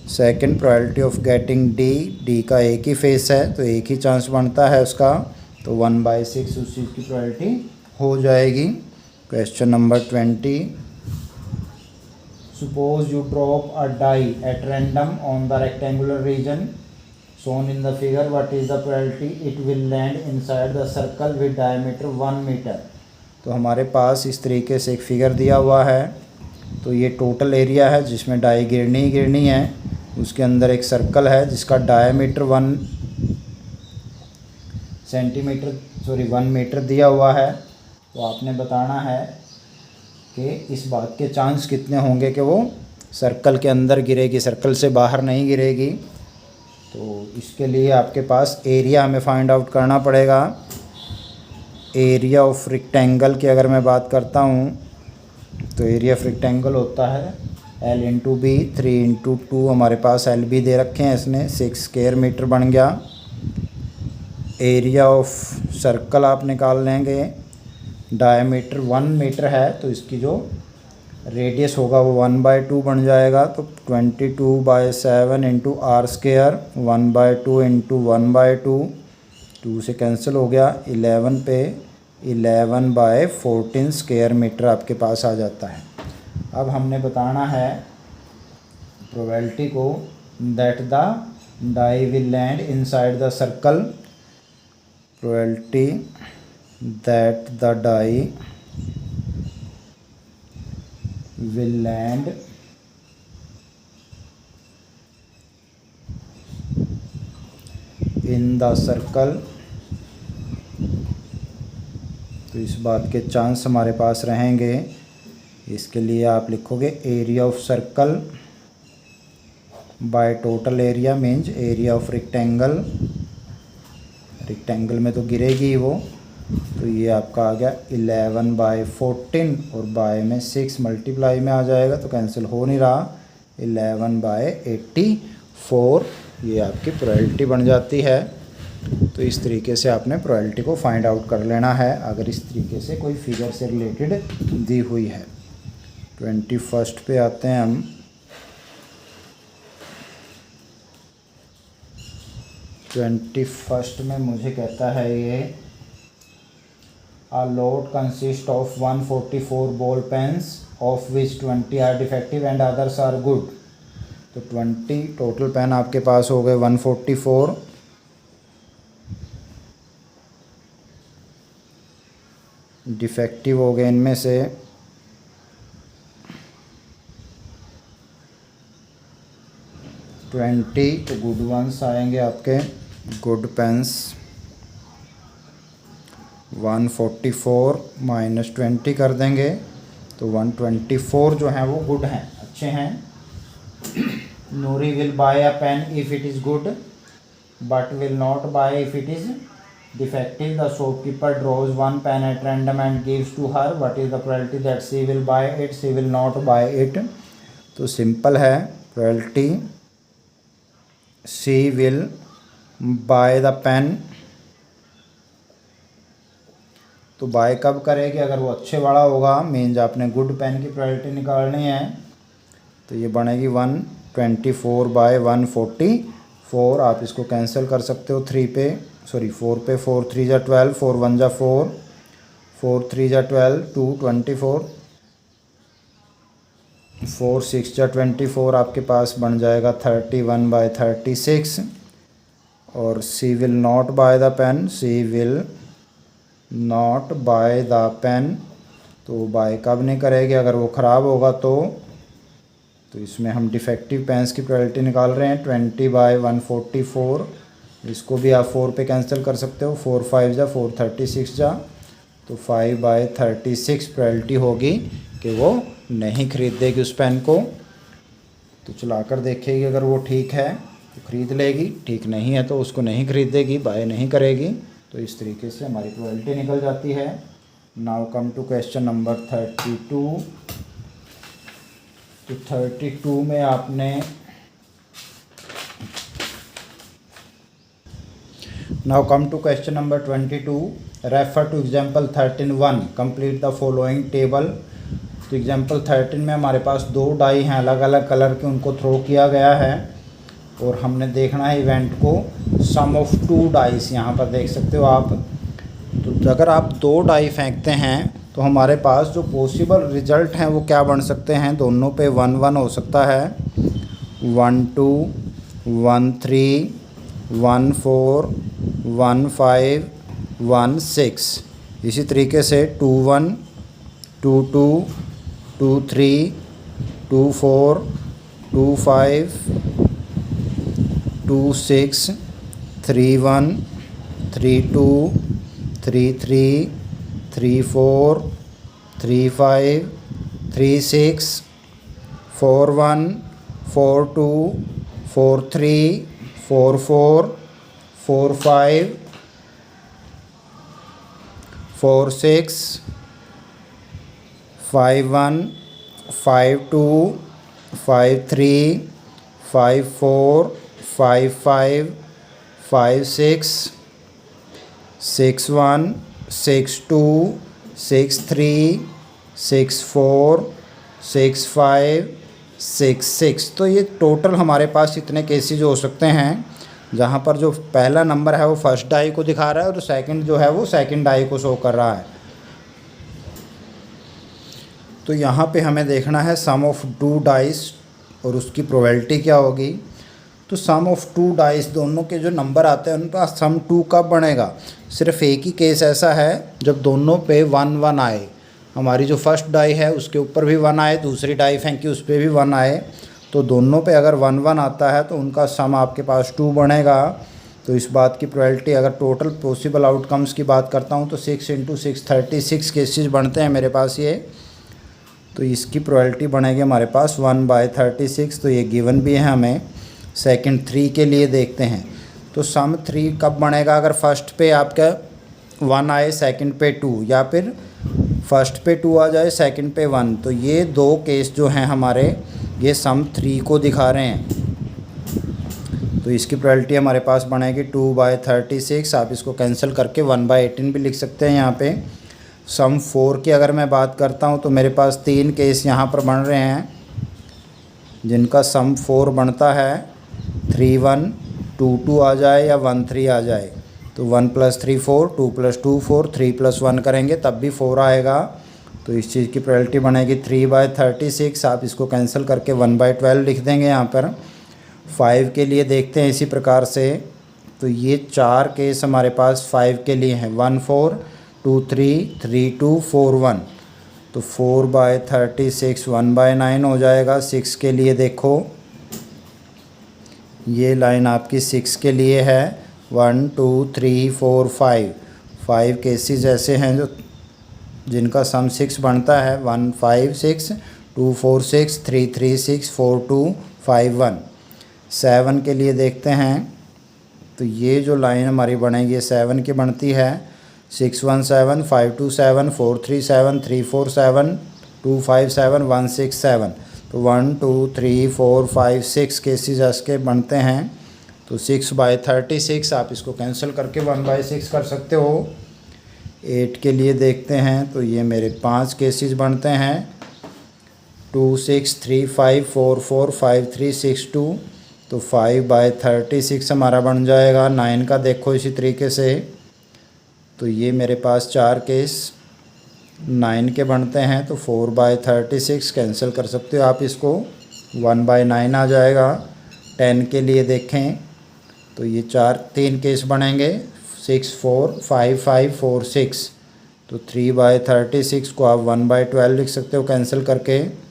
Second probability of getting D का एक ही फेस है, तो एक ही चांस बनता है उसका, तो 1/6 उस चीज़ की प्रोबेबिलिटी हो जाएगी। Question number 20, suppose you drop a die at random on the rectangular region shown in the figure, what is the probability it will land inside the circle with diameter 1 meter। तो हमारे पास इस तरीके से एक figure दिया हुआ है। तो ये टोटल एरिया है जिसमें डाई गिरनी ही गिरनी है, उसके अंदर एक सर्कल है जिसका डायमीटर 1 मीटर दिया हुआ है। तो आपने बताना है कि इस बात के चांस कितने होंगे कि वो सर्कल के अंदर गिरेगी, सर्कल से बाहर नहीं गिरेगी। तो इसके लिए आपके पास एरिया हमें फाइंड आउट करना पड़ेगा। एरिया ऑफ रेक्टेंगल की अगर मैं बात करता हूँ तो एरिया ऑफ रेक्टेंगल होता है L × B, 3 × 2 हमारे पास LB दे रखे हैं, इसने 6 स्क्वायर मीटर बन गया। एरिया ऑफ सर्कल आप निकाल लेंगे, डायमीटर 1 मीटर है, तो इसकी जो रेडियस होगा वो 1/2 बन जाएगा। तो 22/7 × r², 1/2 × 1/2, 2 से कैंसिल हो गया, 11 पे 11/14 स्क्वायर मीटर आपके पास आ जाता है। अब हमने बताना है प्रोबेबिलिटी को that the die will land inside the circle, probability that the die will land in the circle, तो इस बात के चांस हमारे पास रहेंगे। इसके लिए आप लिखोगे area of circle by total area means area of rectangle. Rectangle में तो गिरेगी वो, तो ये आपका आ गया 11/14 और बाय में 6 मल्टीप्लाई में आ जाएगा, तो कैंसिल हो नहीं रहा। 11/84 ये आपकी प्रोबेबिलिटी बन जाती है। तो इस तरीके से आपने प्रोबेबिलिटी को फाइंड आउट कर लेना है अगर इस तरीके से कोई फिगर से रिलेटेड दी हुई है। 21 पे आते हैं हम। 21 में मुझे कहता है ये A lot consists of 144 ball pens of which 20 are defective and others are good। तो 20 टोटल पेन आपके पास हो गए 144, डिफेक्टिव हो गए इनमें से 20, तो गुड वंस आएंगे आपके, गुड पेन्स। 144 माइनस 20 कर देंगे तो 124 जो हैं वो गुड हैं, अच्छे हैं। Nuri will buy a pen if it is good but will not buy if it is defective। The shopkeeper draws one pen at random and gives to her। What is the probability that she will buy it? She will not buy it। तो simple है probability, she will buy the pen। तो buy कब करेगी? अगर वो अच्छे वाला होगा, मीन्स आपने गुड पेन की probability निकालनी है। तो ये बनेगी 124/144। आप इसको कैंसिल कर सकते हो 3 पे, सॉरी 4 पे। 4 3 जा 12, 4 1 जा 4, 4 3 जा 12, 2 24, 4 6 जा 24। आपके पास बन जाएगा 31/36। और she will not buy the pen, she will not buy the pen. तो बाय कब नहीं करेगी? अगर वो ख़राब होगा तो इसमें हम डिफेक्टिव पेन्स की प्रोबेबिलिटी निकाल रहे हैं 20/144। इसको भी आप 4 पे कैंसिल कर सकते हो। 4 5 जा 4 36 जा, तो 5/36 प्रोबेबिलिटी होगी कि वो नहीं खरीदेगी उस पेन को। तो चला कर देखेगी, अगर वो ठीक है तो ख़रीद लेगी, ठीक नहीं है तो उसको नहीं खरीदेगी, बाय नहीं करेगी। तो इस तरीके से हमारी प्रोबेबिलिटी निकल जाती है। Now come to question number 32। तो 32 में आपने now come to question number 22। Refer to example 13(1), complete the following table. तो एग्जाम्पल 13 में हमारे पास 2 डाई हैं अलग अलग कलर के, उनको थ्रो किया गया है और हमने देखना है इवेंट को। सम ऑफ 2 डाइस यहाँ पर देख सकते हो आप। तो अगर आप 2 डाई फेंकते हैं तो हमारे पास जो पॉसिबल रिज़ल्ट हैं वो क्या बन सकते हैं? दोनों पे 1 1 हो सकता है, 1 2 1 3 1 4 1 5 1 6। इसी तरीके से 2 1 2 2 2 3 2 4 2 5 2 6 3 1 3 2 3 3 3 4 3 5 3 6 4 1 4 2 4 3 4 4 4 5 4 6 5 1 5 2 5 3 5 4 5 5 5 6 6 1 6 2 6 3 6 4 6 5 6 6। तो ये टोटल हमारे पास इतने केसेज हो सकते हैं जहाँ पर जो पहला नंबर है वो फर्स्ट डाई को दिखा रहा है और सेकंड जो है वो सेकंड डाई को शो कर रहा है। तो यहाँ पे हमें देखना है सम ऑफ 2 डाइस और उसकी प्रोबेबिलिटी क्या होगी। तो सम ऑफ 2 डाइस, दोनों के जो नंबर आते हैं उनका सम 2 कब बनेगा? सिर्फ एक ही केस ऐसा है जब दोनों पे 1 1 आए। हमारी जो फर्स्ट डाई है उसके ऊपर भी 1 आए, दूसरी डाई फेंकी उस पर भी 1 आए। तो दोनों पे अगर 1 1 आता है तो उनका सम आपके पास 2 बनेगा। तो इस बात की प्रोबेबिलिटी, अगर टोटल पॉसिबल आउटकम्स की बात करता हूँ तो 6 × 6 36 केसेस बनते हैं मेरे पास ये। तो इसकी प्रोबेबिलिटी बनेगी हमारे पास 1/36। तो ये गिवन भी है हमें। सेकंड 3 के लिए देखते हैं। तो सम 3 कब बनेगा? अगर फर्स्ट पे आपका 1 आए, सेकंड पे 2, या फिर फर्स्ट पे 2 आ जाए, सेकंड पे 1। तो ये दो केस जो हैं हमारे, ये सम 3 को दिखा रहे हैं। तो इसकी प्रोबेबिलिटी हमारे पास बनेगी 2/36। आप इसको कैंसिल करके 1/18 भी लिख सकते हैं यहाँ पे। सम 4 की अगर मैं बात करता हूँ तो मेरे पास 3 केस यहाँ पर बन रहे हैं जिनका सम 4 बनता है। 3 1 2 2 आ जाए या 1 3 आ जाए। तो 1 + 3 4, 2 + 2 4, 3 + 1 करेंगे तब भी 4 आएगा। तो इस चीज़ की प्रोबेबिलिटी बनेगी 3/36। आप इसको कैंसिल करके 1/12 लिख देंगे यहाँ पर। 5 के लिए देखते हैं इसी प्रकार से। तो ये 4 केस हमारे पास 5 के लिए हैं। 1 4 2 3 3 2 4 1। तो 4/36 1/9 हो जाएगा। 6 के लिए देखो, ये लाइन आपकी 6 के लिए है। 1 2 3 4 5 केसेस ऐसे हैं जो जिनका सम 6 बनता है। 1 5 6 2 4 6 3 3 6 4 2 5 1। 7 के लिए देखते हैं। तो ये जो लाइन हमारी बनेगी 7 की बनती है। 6 1 7 5 2 7 4 3 7 3 4 7 2 5 7 1 6 7। तो 1 2 3 4 5 6 केसेस इसके बनते हैं। तो 6/36 आप इसको कैंसिल करके 1/6 कर सकते हो। 8 के लिए देखते हैं। तो ये मेरे 5 केसेस बनते हैं। 2 6 3 5 4 4 5 3 6 2। तो 5/36 हमारा बन जाएगा। 9 का देखो इसी तरीके से। तो ये मेरे पास 4 केस 9 के बनते हैं। तो 4/36 कैंसिल कर सकते हो आप इसको, 1/9 आ जाएगा। 10 के लिए देखें तो ये 3 केस बनेंगे। 6 4 5 5 4 6। तो 3/36 को आप 1/12 लिख सकते हो कैंसिल करके।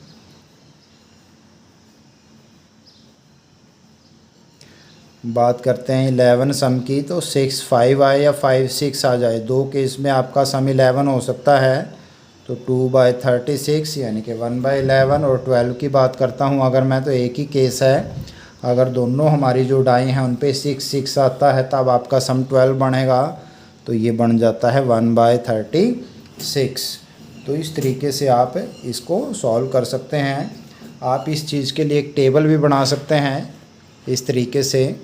बात करते हैं 11 सम की। तो 6 5 आए या 5 6 आ जाए, दो केस में आपका सम 11 हो सकता है। तो 2/36 यानी कि 1/11। और 12 की बात करता हूँ अगर मैं, तो एक ही केस है। अगर दोनों हमारी जो डाई हैं उन पे 6 6 आता है तब आपका सम 12 बनेगा। तो ये बन जाता है 1/36। तो इस तरीके से आप इसको सॉल्व कर सकते हैं। आप इस चीज़ के लिए एक टेबल भी बना सकते हैं इस तरीके से।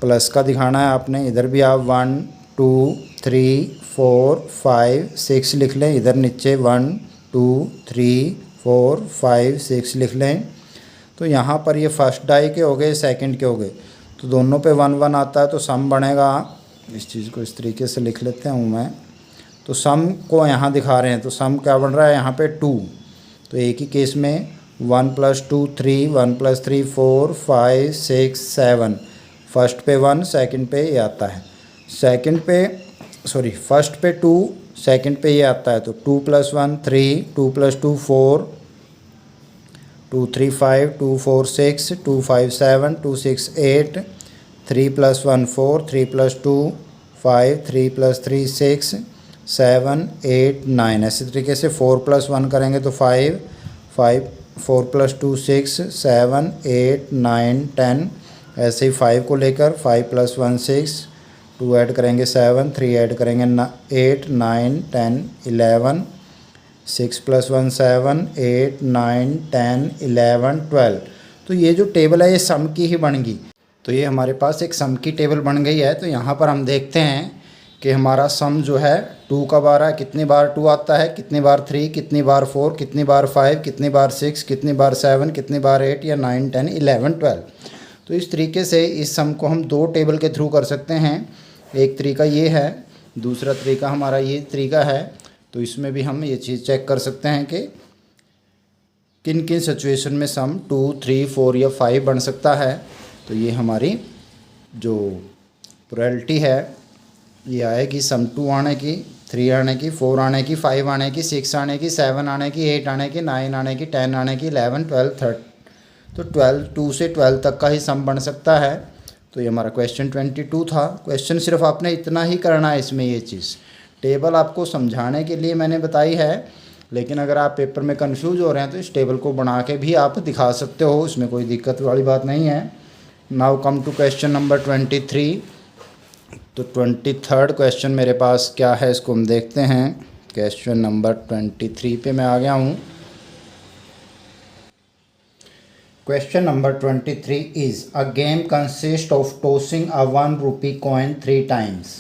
प्लस का दिखाना है आपने, इधर भी आप 1 2 3 4 5 6 लिख लें। इधर नीचे 1 2 3 4 5 6 लिख लें। तो यहाँ पर ये फर्स्ट डाई के हो गए, सेकंड के हो गए। तो दोनों पे 1 1 आता है तो सम बनेगा। इस चीज़ को इस तरीके से लिख लेते हूँ मैं। तो सम को यहाँ दिखा रहे हैं। तो सम क्या बन रहा है यहाँ पे 2। तो एक ही केस में 1 + 2 3 1 + 3 4 5 6 7। फर्स्ट पे 1, सेकंड पे ये आता है। फर्स्ट पे 2, सेकंड पे ये आता है। तो 2 + 1 3 2 + 2 4 2 3 5 2 4 6 2 5 7 2 6 8 3 + 1 4 3 + 2 5 3 + 3 6 7 8 9। ऐसे तरीके से 4 + 1 करेंगे तो 5 4 + 2 6 7 8 9 10। ऐसे ही 5 को लेकर 5 + 1 6 2 ऐड करेंगे 7 3 ऐड करेंगे 8 9 10 11 6 + 1 7 8 9 10 11 12। तो ये जो टेबल है ये सम की ही बन गई। तो ये हमारे पास एक सम की टेबल बन गई है। तो यहाँ पर हम देखते हैं कि हमारा सम जो है 2 कब आ रहा है, कितनी बार 2 आता है, कितनी बार 3, कितनी बार 4, कितनी बार 5, कितनी बार 6, कितनी बार 7, कितनी बार 8 या 9 10 11 12। तो इस तरीके से इस सम को हम 2 टेबल के थ्रू कर सकते हैं। एक तरीका ये है, दूसरा तरीका हमारा ये तरीका है। तो इसमें भी हम ये चीज़ चेक कर सकते हैं कि किन किन सिचुएशन में सम 2 3 4 या 5 बन सकता है। तो ये हमारी जो प्रोबेबिलिटी है ये आएगी सम 2 आने की, 3 आने की, 4 आने की, 5 आने की, 6 आने की, 7 आने की, 8 आने की, 9 आने की, 10 आने की, 11 12 13। तो 2 से 12 तक का ही सम बन सकता है। तो ये हमारा क्वेश्चन 22 था। क्वेश्चन सिर्फ आपने इतना ही करना है इसमें, ये चीज़ टेबल आपको समझाने के लिए मैंने बताई है, लेकिन अगर आप पेपर में कंफ्यूज हो रहे हैं तो इस टेबल को बना के भी आप दिखा सकते हो, इसमें कोई दिक्कत वाली बात नहीं है। Now come to question number 23। तो 23rd क्वेश्चन मेरे पास क्या है इसको हम देखते हैं। क्वेश्चन नंबर 23 पे मैं आ गया हूँ। Question number 23 is a game consist of tossing a 1 rupee coin 3 times.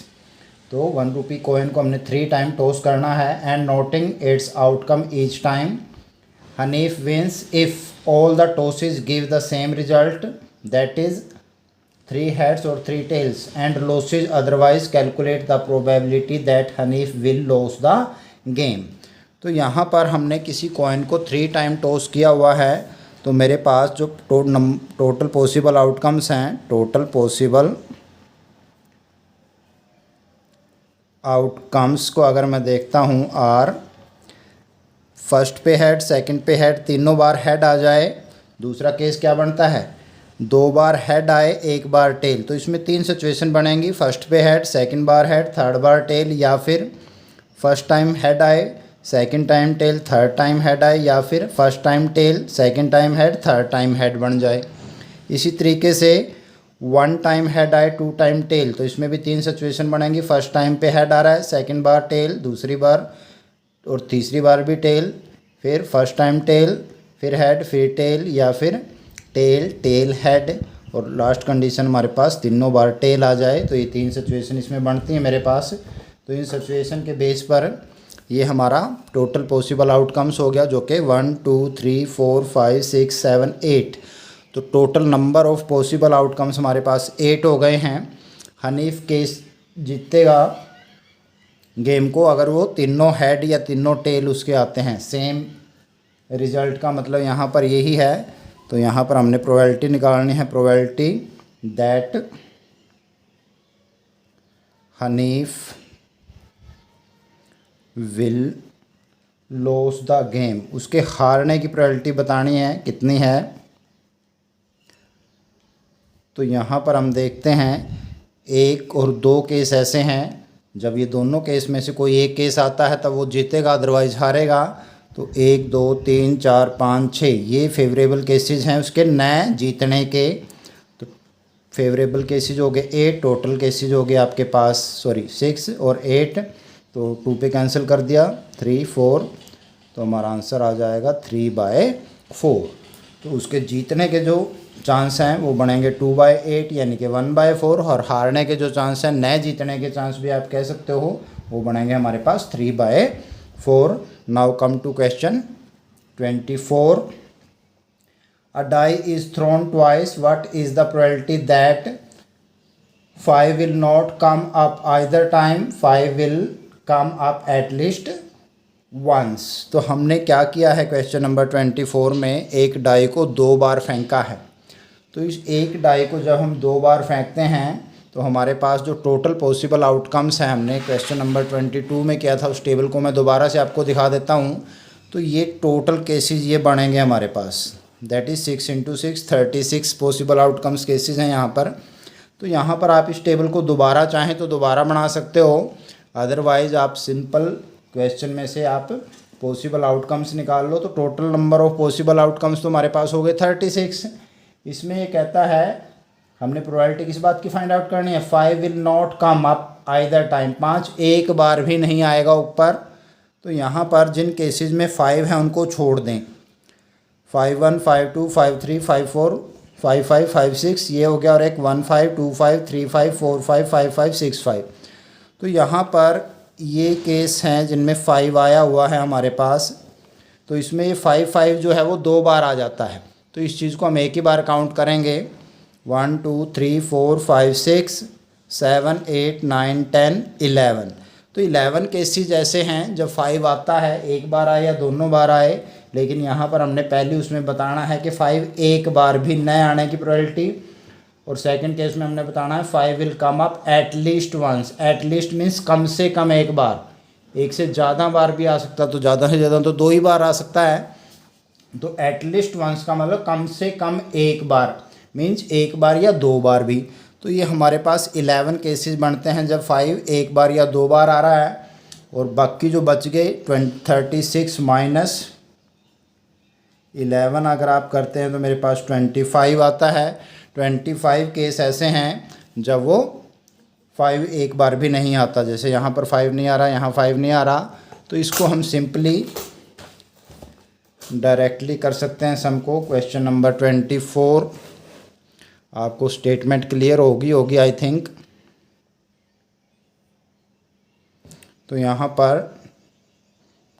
तो 1 रुपी कॉइन को हमने 3 टाइम टॉस करना है and noting its outcome each time. Hanif wins if all the tosses give the same result, that is 3 heads और 3 tails, and losses otherwise calculate the probability that Hanif will lose the game। तो यहाँ पर हमने किसी coin को 3 time toss किया हुआ है, तो मेरे पास जो टोटल पॉसिबल आउटकम्स हैं, टोटल पॉसिबल आउटकम्स को अगर मैं देखता हूँ आर, फर्स्ट पे हेड, सेकंड पे हेड, तीनों बार हेड आ जाए। दूसरा केस क्या बनता है, 2 बार हेड आए 1 बार टेल। तो इसमें 3 सिचुएशन बनेंगी, फर्स्ट पे हेड, सेकंड बार हेड, थर्ड बार टेल, या फिर फर्स्ट टाइम हेड आए, second time tail, third time head आए, या फिर first time tail, second time head, third time head बन जाए। इसी तरीके से 1 टाइम हेड आए 2 टाइम टेल, तो इसमें भी 3 सिचुएशन बनेंगी, फर्स्ट टाइम पे हेड आ रहा है, सेकंड बार टेल, दूसरी बार और तीसरी बार भी टेल, फिर फर्स्ट टाइम टेल, फिर हेड, फिर टेल, या फिर टेल टेल हेड, और लास्ट कंडीशन हमारे पास तीनों बार टेल आ जाए। तो ये 3 सिचुएशन इसमें बनती हैं मेरे पास। तो इन सिचुएशन के बेस पर ये हमारा टोटल पॉसिबल आउटकम्स हो गया, जो कि 1 2 3 4 5 6 7 8। तो total number of possible outcomes हमारे पास 8 हो गए हैं। हनीफ केस जीतेगा गेम को अगर वो तीनों हेड या तीनों टेल उसके आते हैं सेम रिजल्ट का, मतलब यहाँ पर यही है। तो यहाँ पर हमने प्रोबेबिलिटी निकालनी है, probability that Hanif will loss the game, उसके हारने की प्रोबेबिलिटी बतानी है कितनी है। तो यहाँ पर हम देखते हैं 1 और 2 केस ऐसे हैं, जब ये दोनों केस में से कोई एक केस आता है तब वो जीतेगा, अदरवाइज हारेगा। तो 1 2 3 4 5 6 ये फेवरेबल केसेस हैं उसके नए जीतने के। तो फेवरेबल केसेस हो गए 8, टोटल केसेस हो गए आपके पास 6 और 8, तो 2 पे कैंसिल कर दिया, 3 4, तो हमारा आंसर आ जाएगा 3/4। तो उसके जीतने के जो चांस हैं वो बनेंगे 2/8 यानी कि 1/4, और हारने के जो चांस हैं, नए जीतने के चांस भी आप कह सकते हो, वो बनेंगे हमारे पास 3/4। Now come to question 24। A die is thrown twice. What is the probability that 5 will not come up either time? 5 will come up at least once। तो हमने क्या किया है क्वेश्चन नंबर 24 में, एक डाई को 2 बार फेंका है। तो इस एक डाई को जब हम 2 बार फेंकते हैं तो हमारे पास जो टोटल पॉसिबल आउटकम्स हैं, हमने क्वेश्चन नंबर 22 में किया था, उस टेबल को मैं दोबारा से आपको दिखा देता हूँ। तो ये टोटल केसेस ये बनेंगे हमारे पास, that is 6 × 6 36 possible outcomes cases हैं यहाँ पर। तो यहाँ पर आप इस टेबल को दोबारा चाहें तो दोबारा बना सकते हो, अदरवाइज़ आप सिंपल क्वेश्चन में से आप पॉसिबल आउटकम्स निकाल लो। तो total number of possible outcomes तो हमारे पास हो गए 36। इसमें ये कहता है हमने प्रोबेबिलिटी किस बात की फाइंड आउट करनी है, 5 will not come up either time, 5 एक बार भी नहीं आएगा ऊपर। तो यहाँ पर जिन केसेस में 5 हैं उनको छोड़ दें, 5 1 5 2 5 3 5 4 5 5 5 6 ये हो गया, और एक 1 5 2 5 3 5 4 5 5 5 6 5। तो यहाँ पर ये केस हैं जिनमें 5 आया हुआ है हमारे पास। तो इसमें ये 5 5 जो है वो 2 बार आ जाता है, तो इस चीज़ को हम एक ही बार काउंट करेंगे, 1 2 3 4 5 6 7 8 9 10 11। तो 11 केसेस ऐसे हैं जब 5 आता है, एक बार आए या दोनों बार आए, लेकिन यहाँ पर हमने पहले उसमें बताना है कि 5 एक बार भी न आने की प्रोबेबिलिटी, और सेकंड केस में हमने बताना है 5 will come up at least once. At least means कम से कम एक बार, एक से ज़्यादा बार भी आ सकता, तो ज़्यादा से ज़्यादा तो 2 ही बार आ सकता है। तो एट लीस्ट वंस का मतलब कम से कम एक बार, मीन्स एक बार या 2 बार भी। तो ये हमारे पास 11 केसेस बनते हैं जब 5 एक बार या 2 बार आ रहा है, और बाकी जो बच गए 36 माइनस 11 अगर आप करते हैं तो मेरे पास 25 आता है। 25 केस ऐसे हैं जब वो 5 एक बार भी नहीं आता, जैसे यहाँ पर 5 नहीं आ रहा, यहाँ 5 नहीं आ रहा, तो इसको हम सिंपली डायरेक्टली कर सकते हैं सम को। क्वेश्चन नंबर 24 आपको स्टेटमेंट क्लियर होगी आई थिंक। तो यहाँ पर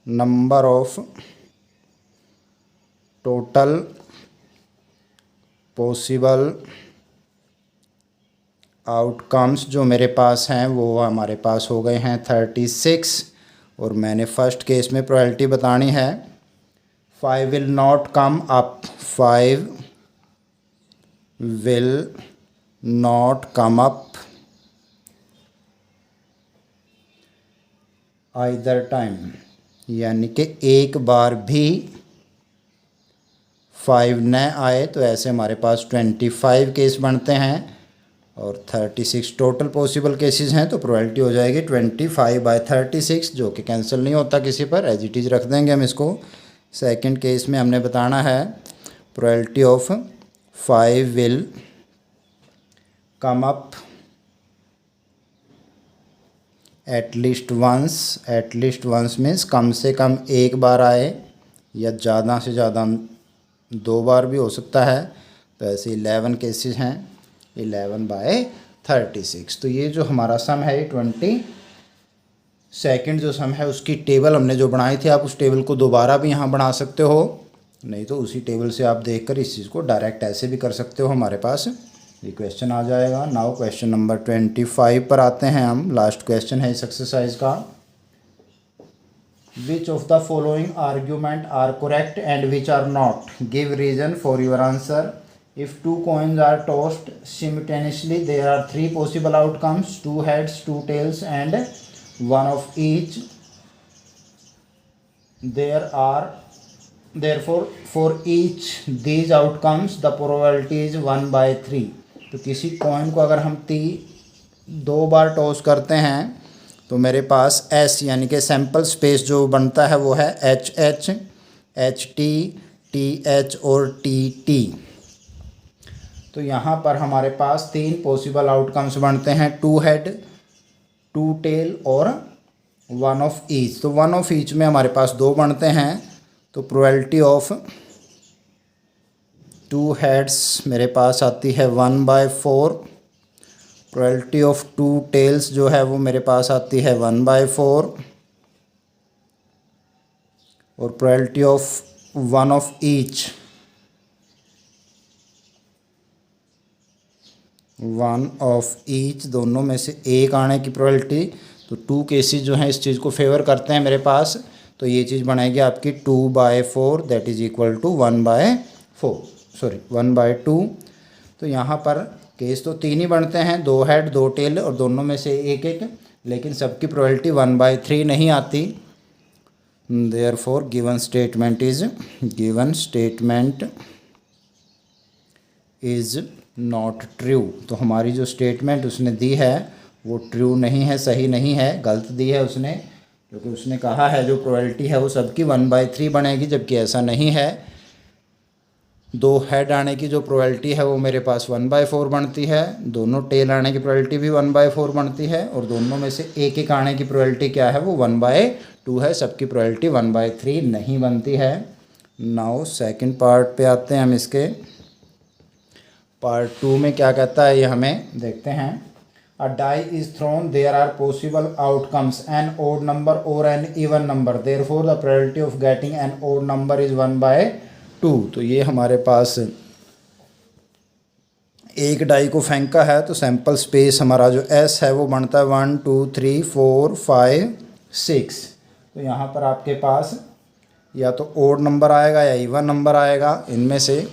number of total possible outcomes जो मेरे पास हैं वो हमारे पास हो गए हैं 36, और मैंने फर्स्ट केस में प्रोबेबिलिटी बतानी है 5 will not come up, 5 will not come up either time, यानी कि एक बार भी 5 न आए, तो ऐसे हमारे पास 25 केस बनते हैं, और 36 टोटल पॉसिबल केसेस हैं, तो प्रोबेबिलिटी हो जाएगी 25/36, जो कि कैंसिल नहीं होता किसी पर, एज इट इज़ रख देंगे हम इसको। सेकंड केस में हमने बताना है probability of 5 will come up at least once means कम से कम एक बार आए, या ज़्यादा से ज़्यादा 2 बार भी हो सकता है। तो ऐसे 11 केसेस हैं, 11/36। तो ये जो हमारा सम है 22 जो सम है उसकी टेबल हमने जो बनाई थी, आप उस टेबल को दोबारा भी यहाँ बना सकते हो, नहीं तो उसी टेबल से आप देखकर इस चीज़ को डायरेक्ट ऐसे भी कर सकते हो। हमारे पास ये क्वेश्चन आ जाएगा। नाउ क्वेश्चन नंबर 25 पर आते हैं हम। लास्ट क्वेश्चन है इस एक्सरसाइज का। Which of the following argument are correct and which are not, give reason for your answer. If 2 coins are tossed simultaneously, there are 3 possible outcomes: 2 heads, 2 tails, and 1 of each. Therefore, for each these outcomes, the probability is 1/3. तो किसी coin को अगर हम 2 बार toss करते हैं तो मेरे पास S यानी कि सैम्पल स्पेस जो बनता है वो है HH, HT, TH और TT। तो यहाँ पर हमारे पास 3 पॉसिबल आउटकम्स बनते हैं: 2 हेड, 2 टेल और 1 ऑफ ईच। तो 1 ऑफ ईच में हमारे पास 2 बनते हैं, तो प्रोबेबिलिटी ऑफ 2 हेड्स मेरे पास आती है 1/4, प्रोबेबिलिटी ऑफ 2 टेल्स जो है वो मेरे पास आती है 1/4, और probability of 1 of each 1 of each दोनों में से एक आने की प्रोबेबिलिटी। तो 2 केसेस जो हैं इस चीज़ को फेवर करते हैं मेरे पास, तो ये चीज़ बनाएगी आपकी 2/4, दैट इज़ इक्वल टू 1/2। तो यहाँ पर केस तो 3 ही बनते हैं, 2 हेड 2 टेल और दोनों में से एक एक, लेकिन सबकी प्रोबेबिलिटी 1/3 नहीं आती। Therefore given statement is not true. तो हमारी जो स्टेटमेंट उसने दी है वो ट्रू नहीं है, सही नहीं है, गलत दी है उसने, क्योंकि उसने कहा है जो प्रोबेबिलिटी है वो सबकी 1/3 बनेगी, जबकि ऐसा नहीं है। 2 हेड आने की जो प्रोबेबिलिटी है वो मेरे पास 1/4 बनती है, दोनों टेल आने की प्रोबेबिलिटी भी 1/4 बनती है, और दोनों में से एक एक आने की प्रोबेबिलिटी क्या है वो 1/2 है, सबकी प्रोबेबिलिटी 1/3 नहीं बनती है। नाउ सेकंड पार्ट पे आते हैं हम इसके। पार्ट 2 में क्या कहता है ये हमें देखते हैं। A die is thrown, there are possible outcomes an odd number और an even number, therefore the probability of getting an odd number is 1/2। तो ये हमारे पास एक डाई को फेंका है, तो सैंपल स्पेस हमारा जो S है वो बनता है 1 2 3 4 5 6। तो यहाँ पर आपके पास या तो ओड नंबर आएगा या इवन नंबर आएगा इनमें से,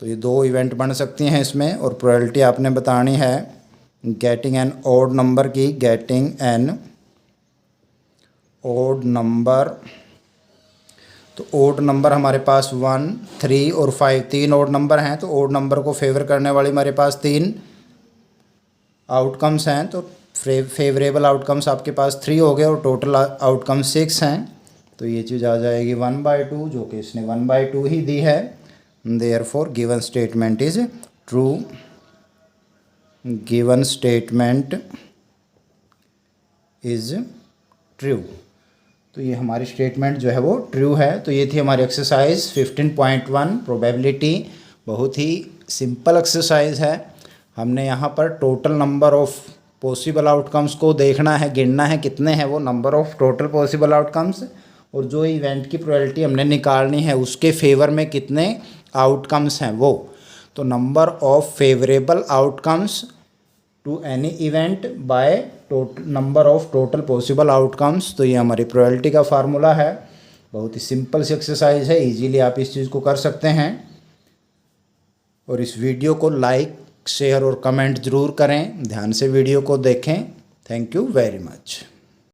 तो ये 2 इवेंट बन सकती हैं इसमें। और प्रोबेबिलिटी आपने बतानी है गेटिंग एन ओड नंबर की, गेटिंग एन ओड नंबर। तो ओड नंबर हमारे पास 1 3 और 5 3 ओड नंबर हैं, तो ओड नंबर को फेवर करने वाली हमारे पास 3 आउटकम्स हैं, तो फेवरेबल आउटकम्स आपके पास 3 हो गए और टोटल आउटकम 6 हैं, तो ये चीज़ आ जाएगी 1/2, जो कि इसने 1/2 ही दी है। Therefore given statement is true, given statement is true. तो ये हमारी स्टेटमेंट जो है वो ट्रू है। तो ये थी हमारी एक्सरसाइज 15.1 प्रोबेबिलिटी। बहुत ही सिंपल एक्सरसाइज है। हमने यहाँ पर total number of possible outcomes को देखना है, गिनना है कितने हैं वो number of total possible outcomes, और जो इवेंट की प्रोबेबिलिटी हमने निकालनी है उसके फेवर में कितने आउटकम्स हैं वो। तो number of favourable outcomes to any event by number of total possible outcomes. तो ये हमारी प्रोबेबिलिटी का फार्मूला है। बहुत ही सिंपल सी एक्सरसाइज है, इजीली आप इस चीज़ को कर सकते हैं। और इस वीडियो को लाइक, शेयर और कमेंट ज़रूर करें। ध्यान से वीडियो को देखें। Thank you very much.